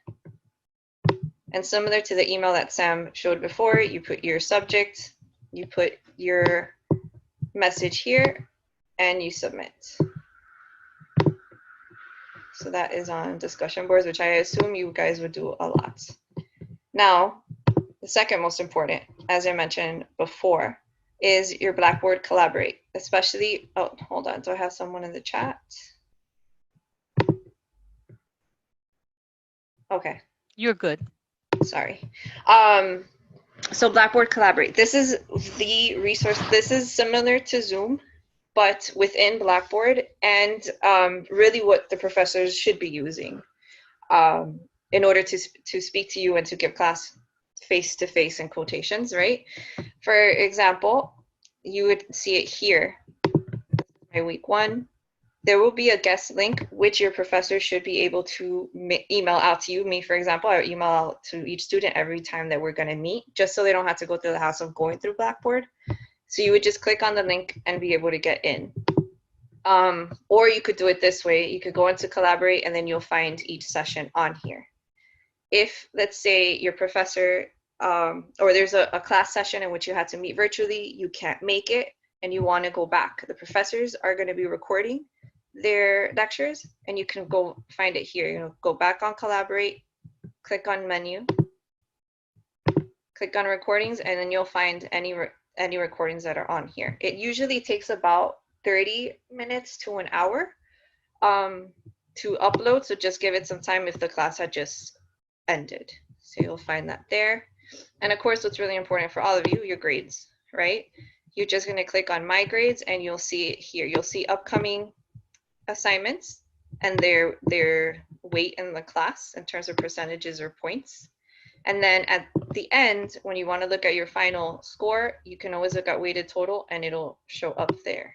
And similar to the email that Sam showed before, you put your subject, you put your message here, and you submit. So that is on discussion boards, which I assume you guys would do a lot. Now, the second most important, as I mentioned before, is your Blackboard Collaborate, especially, oh, hold on, do I have someone in the chat? Okay. You're good. Sorry. So Blackboard Collaborate, this is the resource. This is similar to Zoom, but within Blackboard, and really what the professors should be using in order to speak to you and to give class face-to-face in quotations, right? For example, you would see it here, my week 1. There will be a guest link, which your professor should be able to email out to you. Me, for example, I email out to each student every time that we're gonna meet, just so they don't have to go through the hassle of going through Blackboard. So you would just click on the link and be able to get in. Or you could do it this way. You could go into Collaborate and then you'll find each session on here. If, let's say, your professor, or there's a class session in which you had to meet virtually, you can't make it, and you wanna go back, the professors are gonna be recording their lectures, and you can go find it here. You know, go back on Collaborate, click on menu, click on recordings, and then you'll find any recordings that are on here. It usually takes about 30 minutes to an hour to upload, so just give it some time if the class had just ended. So you'll find that there. And of course, what's really important for all of you, your grades, right? You're just gonna click on my grades and you'll see it here. You'll see upcoming assignments and their weight in the class in terms of percentages or points. And then at the end, when you want to look at your final score, you can always look at weighted total and it'll show up there.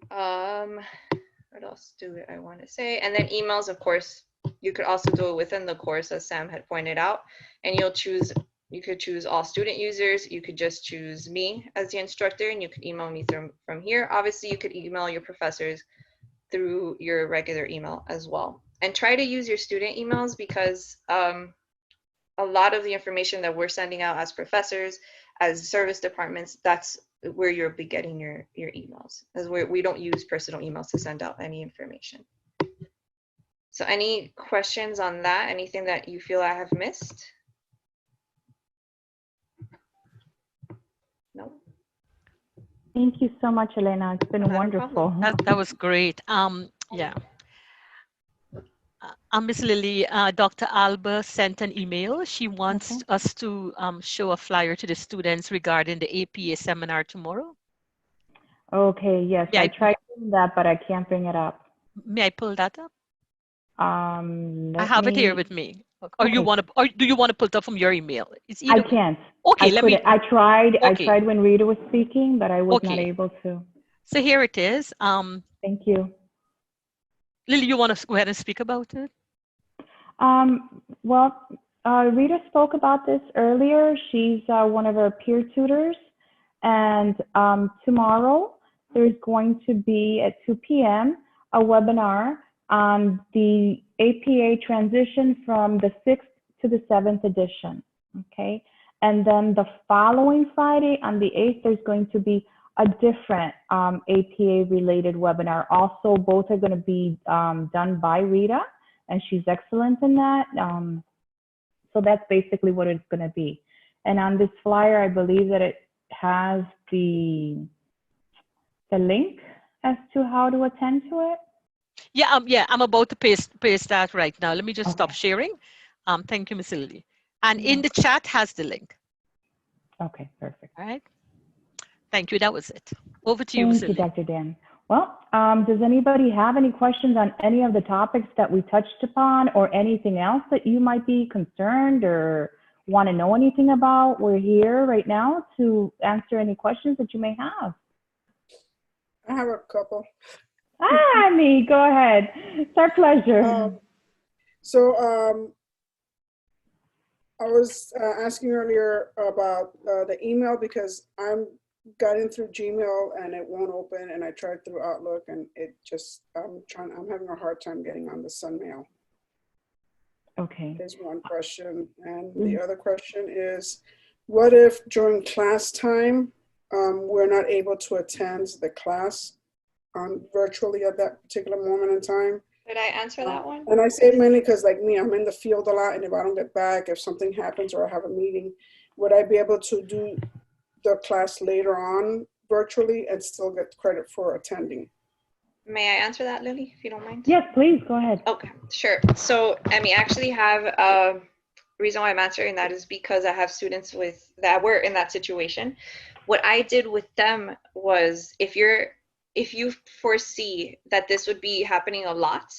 What else do I want to say? And then emails, of course, you could also do it within the course, as Sam had pointed out, and you could choose all student users. You could just choose me as the instructor, and you could email me from here. Obviously, you could email your professors through your regular email as well. And try to use your student emails, because a lot of the information that we're sending out as professors, as service departments, that's where you'll be getting your emails, as we don't use personal emails to send out any information. So any questions on that? Anything that you feel I have missed? No. Thank you so much, Elena. It's been wonderful. That was great. Yeah. Ms. Lily, Dr. Alba sent an email. She wants us to show a flyer to the students regarding the APA seminar tomorrow. Okay, yes, Yeah, I tried doing that, but I can't bring it up. May I pull that up? I Let have it here me- with me. Or Okay. or do you want to pull it up from your email? It's I either. can't. Okay, I let me. couldn't. I tried. I Okay. tried when Rita was speaking, but I was not Okay. able to. So here it is. Thank you. Lily, you want to go ahead and speak about it? Well, Rita spoke about this earlier. She's one of our peer tutors. And tomorrow, there's going to be at 2 p.m. a webinar on the APA transition from the 6th to the 7th edition, okay? And then the following Friday on the 8th, there's going to be a different APA-related webinar. Also, both are going to be done by Rita, and she's excellent in that. So that's basically what it's going to be. And on this flyer, I believe that it has the link as to how to attend to it. Yeah, I'm about to paste that right now. Let me just stop Okay. sharing. Thank you, Ms. Lily. And in the chat has the link. Okay, perfect. All right. Thank you. That was it. Over to you, Ms. Thank you, Lily. Dr. Dan. Well, does anybody have any questions on any of the topics that we touched upon or anything else that you might be concerned or want to know anything about? We're here right now to answer any questions that you may have. I have a couple. Hi, me. Go ahead. It's our pleasure. I was asking earlier about the email because I'm got in through Gmail and it won't open, and I tried through Outlook and it just I'm having a hard time getting on the SunMail. Okay. Is one question, and the other question is, what if during class time we're not able to attend the class virtually at that particular moment in time? Did I answer that one? And I say mainly because, like me, I'm in the field a lot, and if I don't get back, if something happens or I have a meeting, would I be able to do the class later on virtually and still get credit for attending? May I answer that, Lily, if you don't mind? Yes, please, go ahead. Okay, sure. So, Emmy, actually have a reason why I'm answering that is because I have students that were in that situation. What I did with them was, if you foresee that this would be happening a lot,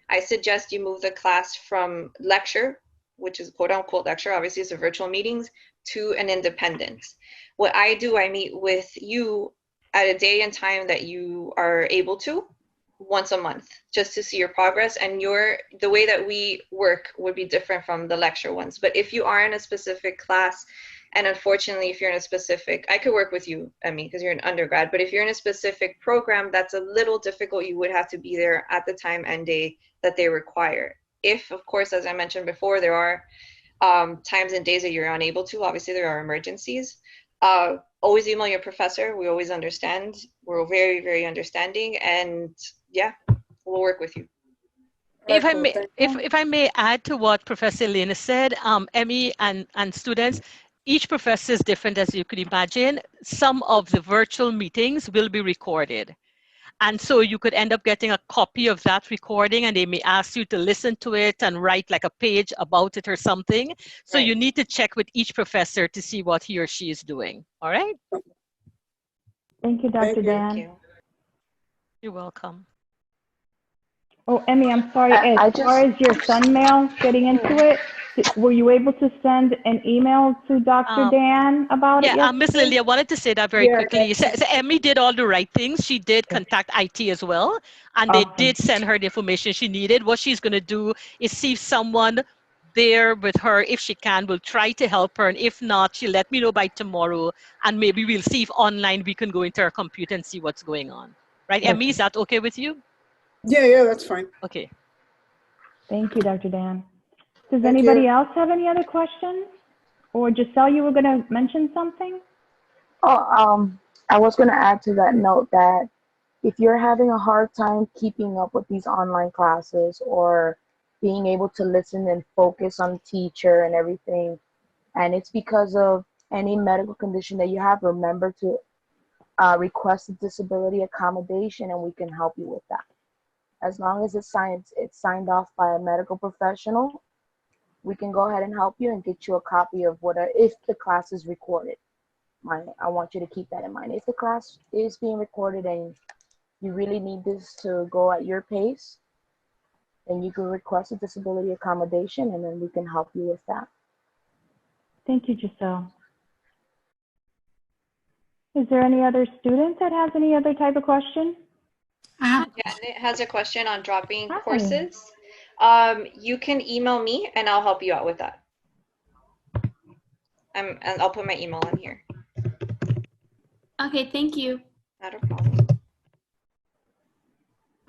I suggest you move the class from lecture, which is quote unquote lecture, obviously it's a virtual meetings, to an independent. What I do, I meet with you at a day and time that you are able to, once a month, just to see your progress, and the way that we work would be different from the lecture ones. But if you are in a specific class, and unfortunately, if you're in a specific, I could work with you, Emmy, because you're an undergrad, but if you're in a specific program, that's a little difficult. You would have to be there at the time and day that they require. If, of course, as I mentioned before, there are times and days that you're unable to, obviously there are emergencies, always email your professor. We always understand. We're very, very understanding, and yeah, we'll work with you. If I may add to what Professor Elena said, Emmy and students, each professor is different, as you could imagine. Some of the virtual meetings will be recorded. And so you could end up getting a copy of that recording, and they may ask you to listen to it and write like a page about it or something. So you need to check with each professor to see what he or she is doing. All right? Thank you, Dr. Dan. Thank you. You're welcome. Oh, Emmy, I'm sorry. As far as your SunMail getting into it, were you able to send an email to Dr. Dan about it? Yeah, Ms. Lily, I wanted to say that very quickly. So Emmy did all the right things. She did contact IT as well, and they did send her the information she needed. What she's going to do is see if someone there with her, if she can, will try to help her. And if not, she'll let me know by tomorrow, and maybe we'll see if online we can go into her computer and see what's going on. Right, Emmy, is that okay with you? Yeah, that's fine. Okay. Thank you, Dr. Dan. Does anybody else have any other questions? Or Giselle, you were going to mention something? Oh, I was going to add to that note that if you're having a hard time keeping up with these online classes or being able to listen and focus on the teacher and everything, and it's because of any medical condition that you have, remember to request a disability accommodation, and we can help you with that. As long as it's signed off by a medical professional, we can go ahead and help you and get you a copy of if the class is recorded. I want you to keep that in mind. If the class is being recorded and you really need this to go at your pace, then you can request a disability accommodation, and then we can help you with that. Thank you, Giselle. Is there any other student that has any other type of question? Yeah, Nick has a question on dropping courses. You can email me and I'll help you out with that. And I'll put my email on here. Okay, thank you. Not a problem.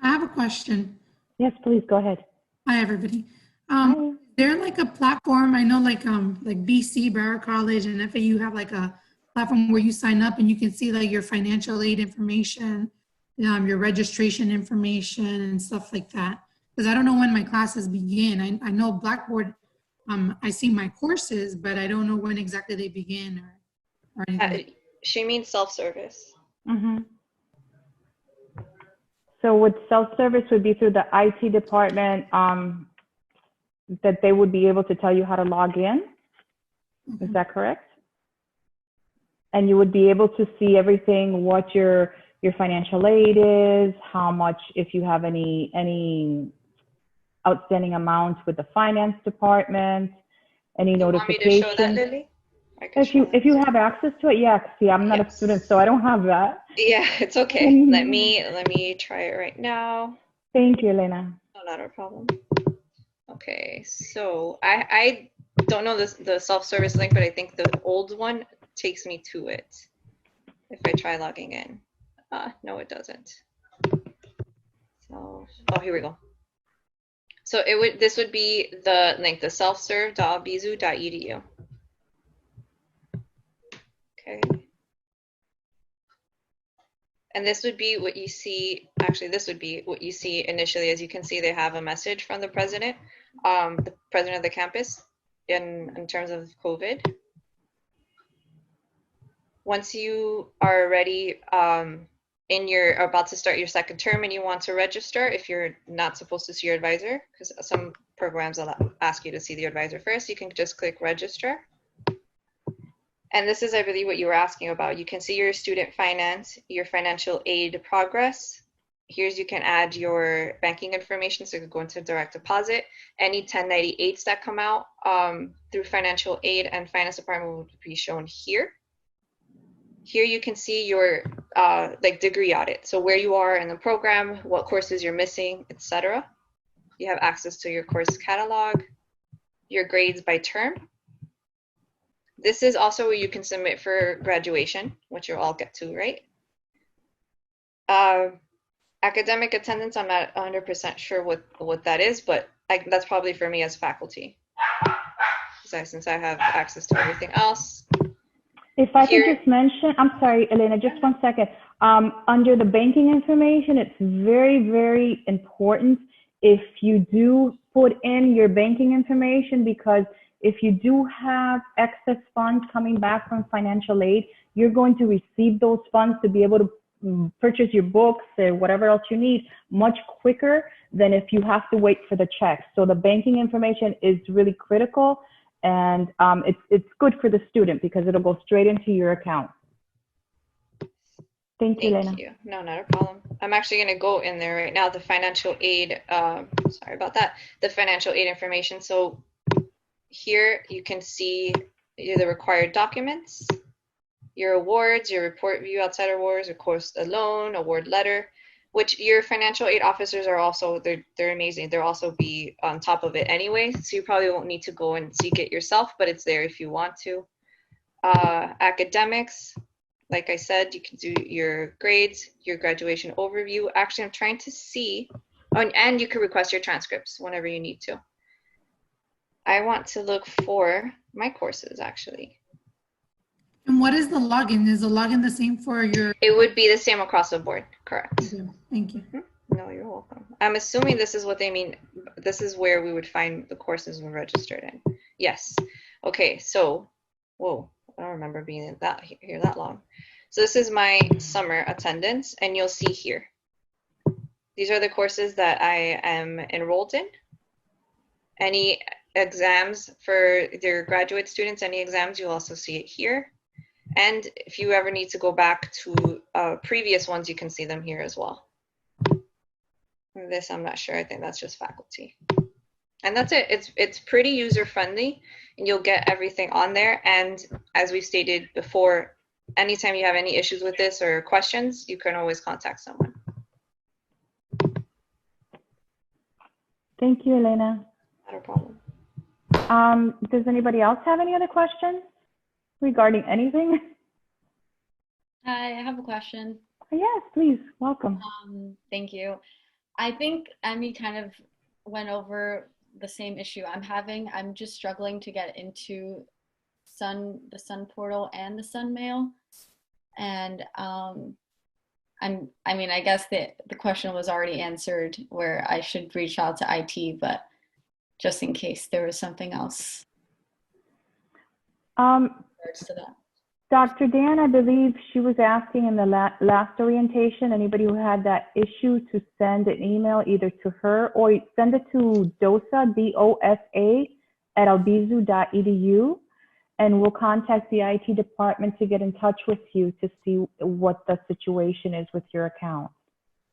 I have a question. Yes, please go ahead. Hi, everybody. Hi. Is there like a platform? I know like BC, Broward College, and FAU have like a platform where you sign up and you can see like your financial aid information, your registration information and stuff like that. Because I don't know when my classes begin. I know Blackboard, I see my courses, but I don't know when exactly they begin or anything. She means self-service. Mm-hmm. So with self-service would be through the IT department, that they would be able to tell you how to log in. Is that correct? And you would be able to see everything, what your financial aid is, how much, if you have any outstanding amounts with the finance department, any notification. Want me to show that, Lily? If you have access to it, yeah. See, I'm not a student, so I don't have that. Yeah, it's okay. Let me try it right now. Thank you, Elena. No, not a problem. Okay, so I don't know the self-service link, but I think the old one takes me to it. If I try logging in, no, it doesn't. So, oh, here we go. So this would be the link, the selfserve.albizu.edu. Okay. And this would be what you see, actually this would be what you see initially. As you can see, they have a message from the president of the campus in terms of COVID. Once you are ready, about to start your second term and you want to register, if you're not supposed to see your advisor, because some programs will ask you to see the advisor first, you can just click register. And this is, I believe, what you were asking about. You can see your student finance, your financial aid progress. Here's, you can add your banking information, so you can go into direct deposit. Any 1098s that come out through financial aid and finance department will be shown here. Here you can see your degree audit. So where you are in the program, what courses you're missing, etc. You have access to your course catalog, your grades by term. This is also where you can submit for graduation, which you'll all get to, right? Academic attendance, I'm not 100% sure what that is, but that's probably for me as faculty. Since I have access to everything else. If I could just mention, I'm sorry, Elena, just 1 second. Under the banking information, it's very, very important if you do put in your banking information, because if you do have excess funds coming back from financial aid, you're going to receive those funds to be able to purchase your books or whatever else you need much quicker than if you have to wait for the checks. So the banking information is really critical, and it's good for the student because it'll go straight into your account. Thank you, Elena. Thank you. No, not a problem. I'm actually going to go in there right now, the financial aid, sorry about that, the financial aid information. So here you can see the required documents, your awards, your report view outside awards, of course, a loan, award letter, which your financial aid officers are also, they're amazing. They'll also be on top of it anyway. So you probably won't need to go and seek it yourself, but it's there if you want to. Academics, like I said, you can do your grades, your graduation overview. Actually, I'm trying to see, and you can request your transcripts whenever you need to. I want to look for my courses, actually. And what is the login? Is the login the same for your? It would be the same across the board, correct. Okay. Thank you. No, you're welcome. I'm assuming this is what they mean. This is where we would find the courses we're registered in. Yes. Okay, so, whoa, I don't remember being in here that long. So this is my summer attendance, and you'll see here. These are the courses that I am enrolled in. Any exams for your graduate students, any exams, you'll also see it here. And if you ever need to go back to previous ones, you can see them here as well. This, I'm not sure. I think that's just faculty. And that's it. It's pretty user friendly, and you'll get everything on there. And as we stated before, anytime you have any issues with this or questions, you can always contact someone. Thank you, Elena. Not a problem. Does anybody else have any other questions? regarding anything? Hi, I have a question. Yes, please, welcome. Thank you. I think Emmy kind of went over the same issue I'm having. I'm just struggling to get into the Sun portal and the Sun Mail. And I mean, I guess the question was already answered where I should reach out to IT, but just in case there was something else in regards to that. Dr. Dan, I believe she was asking in the last orientation, anybody who had that issue to send an email either to her or send it to DOSA, D-O-S-A, at albizu.edu, and we'll contact the IT department to get in touch with you to see what the situation is with your account.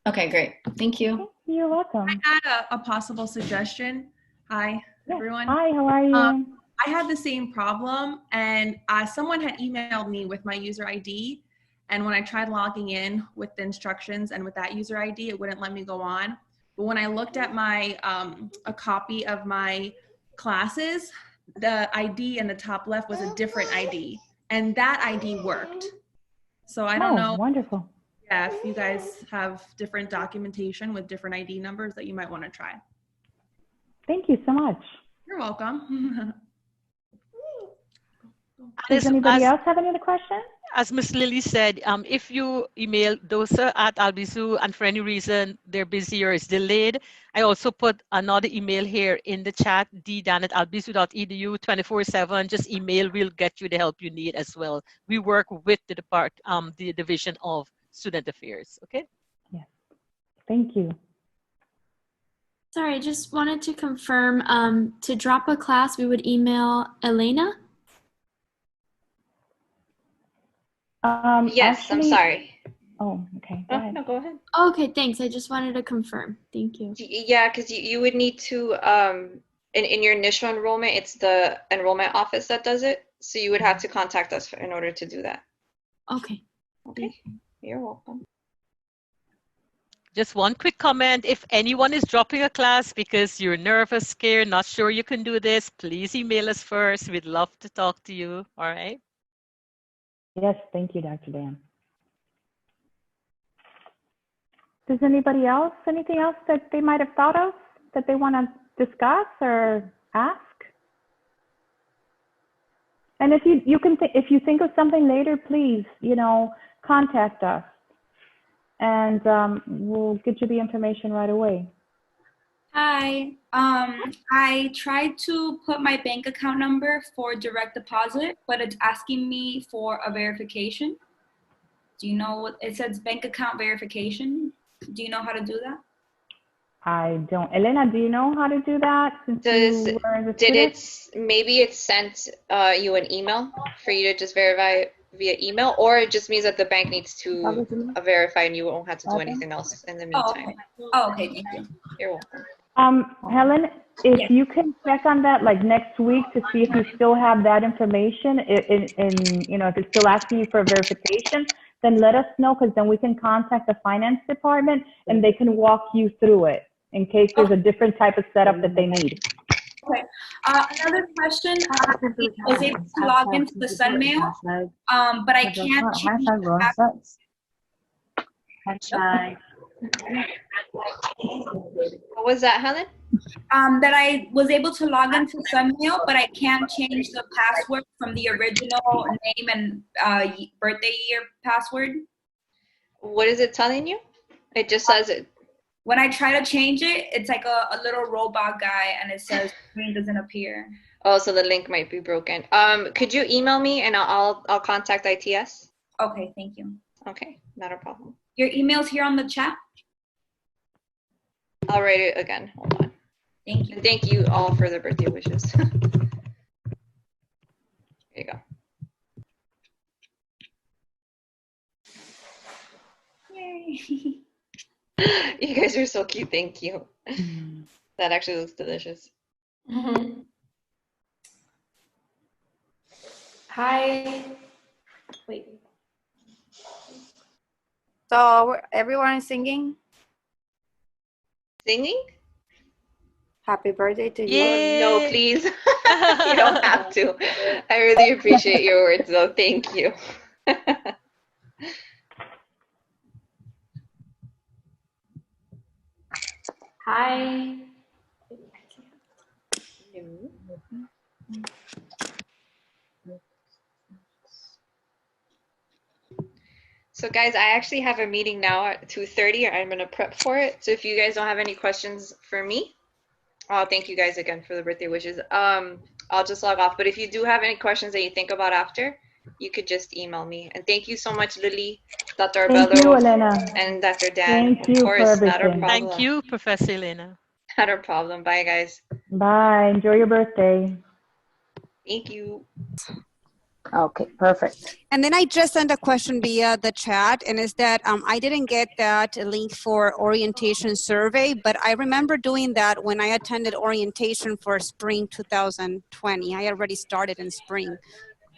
Okay, great. Thank you. You're welcome. I had a possible suggestion. Hi, everyone. Hi, how are you? I had the same problem, and someone had emailed me with my user ID, and when I tried logging in with the instructions and with that user ID, it wouldn't let me go on. But when I looked at my a copy of my classes, the ID in the top left was a different ID, and that ID worked. So I don't know. Wonderful. Yeah, if you guys have different documentation with different ID numbers that you might want to try. Thank you so much. You're welcome. Does anybody else have any other questions? As Ms. Lily said, if you email DOSA at Albizu and for any reason they're busy or it's delayed, I also put another email here in the chat, ddan@albizu.edu 24/7. Just email, we'll get you the help you need as well. We work with the Division of Student Affairs, okay? Yes, thank you. Sorry, I just wanted to confirm, to drop a class, we would email Elena? Yes, actually, I'm sorry. Oh, okay. Go ahead. No, go ahead. Okay, thanks. I just wanted to confirm. Thank you. Yeah, because you would need to, in your initial enrollment, it's the enrollment office that does it. So you would have to contact us in order to do that. Okay. Okay, you're welcome. Just one quick comment. If anyone is dropping a class because you're nervous, scared, not sure you can do this, please email us first. We'd love to talk to you. All right. Yes, thank you, Dr. Dan. Does anybody else, anything else that they might have thought of that they want to discuss or ask? And if you can, if you think of something later, please, contact us, and we'll get you the information right away. Hi. I tried to put my bank account number for direct deposit, but it's asking me for a verification. Do you know what it says? Bank account verification. Do you know how to do that? I don't. Elena, do you know how to do that? Maybe it sent you an email for you to just verify via email, or it just means that the bank needs to verify and you won't have to do anything else in the meantime. Okay, thank you. You're welcome. Helen, if you can check on that like next week to see if you still have that information, if it's still asking you for verification, then let us know, because then we can contact the finance department and they can walk you through it in case there's a different type of setup that they need. Okay. Another question. I was able to log into the Sunmail, but I can't change the password. What was that, Helen? That I was able to log into Sunmail, but I can't change the password from the original name and birthday year password. What is it telling you? It just says it. When I try to change it, it's like a little robot guy, and it says screen doesn't appear. Oh, so the link might be broken. Could you email me and I'll contact ITS? Okay, thank you. Okay, not a problem. Your email's here on the chat? I'll write it again. Hold on. Thank you. And thank you all for the birthday wishes. There you go. Yay. You guys are so cute. Thank you. That actually looks delicious. Hi. Wait. So everyone is singing? Singing? Happy birthday to you. No, please. You don't have to. I really appreciate your words, though. Thank you. Hi. So guys, I actually have a meeting now at 2:30. I'm going to prep for it. So if you guys don't have any questions for me, thank you guys again for the birthday wishes. I'll just log off. But if you do have any questions that you think about after, you could just email me. And thank you so much, Lily, Dr. Thank you, Arbello, Elena. and Dr. Dan. Thank you Of for course, not a everything. problem. Thank you, Professor Elena. Not a problem. Bye, guys. Bye. Enjoy your birthday. Thank you. Okay, perfect. And then I just sent a question via the chat, and is that I didn't get that link for orientation survey, but I remember doing that when I attended orientation for spring 2020. I already started in spring.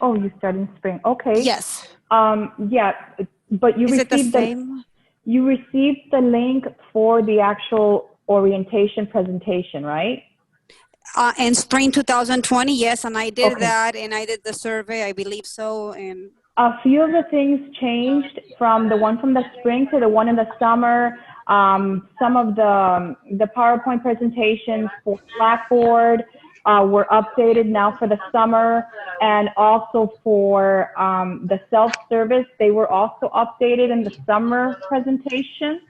Oh, you start in spring. Okay. Yes. Yeah, but you Is it the received same? You received the link for the actual orientation presentation, right? In spring 2020, yes, and I did Okay. that, and I did the survey, I believe so, and A few of the things changed from the one from the spring to the one in the summer. Some of the PowerPoint presentations for Blackboard were updated now for the summer, and also for the self-service, they were also updated in the summer presentation.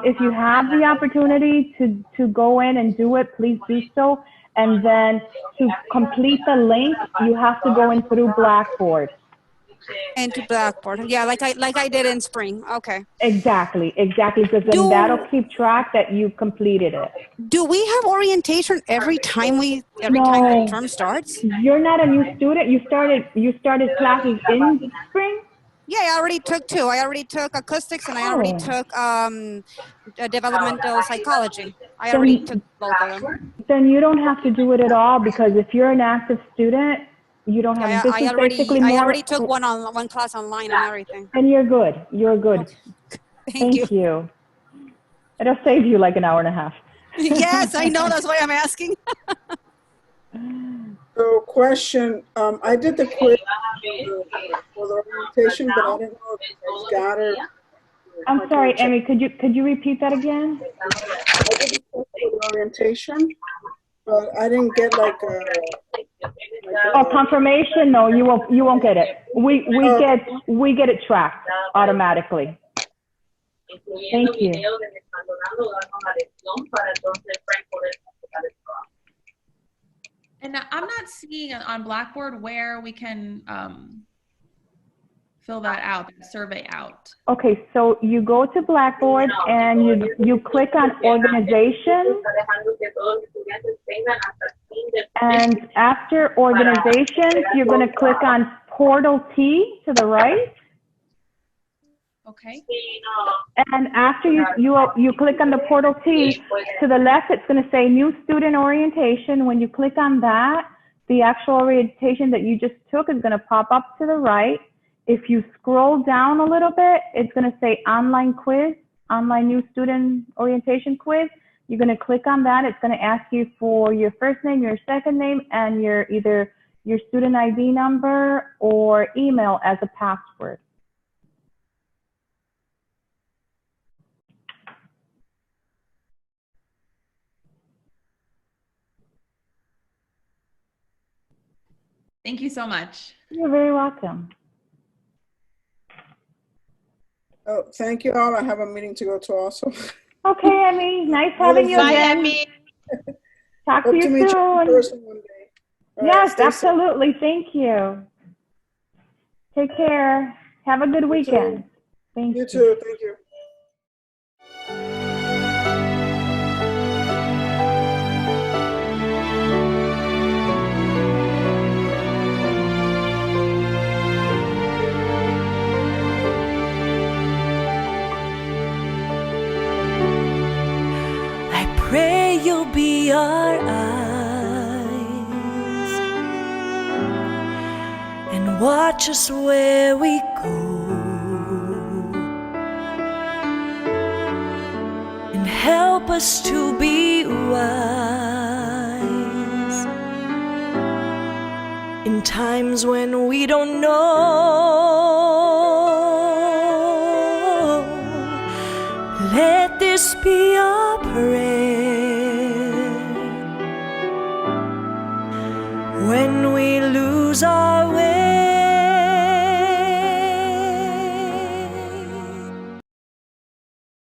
If you have the opportunity to go in and do it, please do so. And then to complete the link, you have to go in through Blackboard. into Blackboard. Yeah, like I did in spring. Okay. Exactly, because then that'll keep track that you completed it. Do we have orientation every time the term starts? You're not a new student. You started classes in spring? Yeah, I already took two. I already took acoustics and I already took developmental psychology. I already took both of them. Then you don't have to do it at all, because if you're an active student, you don't have. This is basically I more. already took one class online and everything. And you're good. You're good. Thank you. It'll save you like an hour and a half. Yes, I know. That's why I'm asking. So question, I did the quiz for the orientation, but I don't know if you guys got it. I'm sorry, Emmy, could you repeat that again? I did the quiz for the orientation, but I didn't get like a... Oh, confirmation? No, you won't get it. We get it tracked automatically. Thank you. And I'm not seeing on Blackboard where we can fill that out, that survey out. Okay, so you go to Blackboard and you click on organization. And after organizations, you're going to click on Portal T to the right. Okay. And after you click on the Portal T, to the left, it's going to say New Student Orientation. When you click on that, the actual orientation that you just took is going to pop up to the right. If you scroll down a little bit, it's going to say Online Quiz, Online New Student Orientation Quiz. You're going to click on that. It's going to ask you for your first name, your second name, and either your student ID number or email as a password. Thank you so much. You're very welcome. Oh, thank you all. I have a meeting to go to also. Okay, Emmy. Nice having you Bye, again. Emmy. Talk Hope to to you meet soon. you in person one day. All right, Yes, stay safe. absolutely. Thank you. Take care. Have a good weekend. Thank you. You too. Thank you. I pray you'll be our eyes and watch us where we go, and help us to be wise in times when we don't know. Let this be our prayer. When we lose our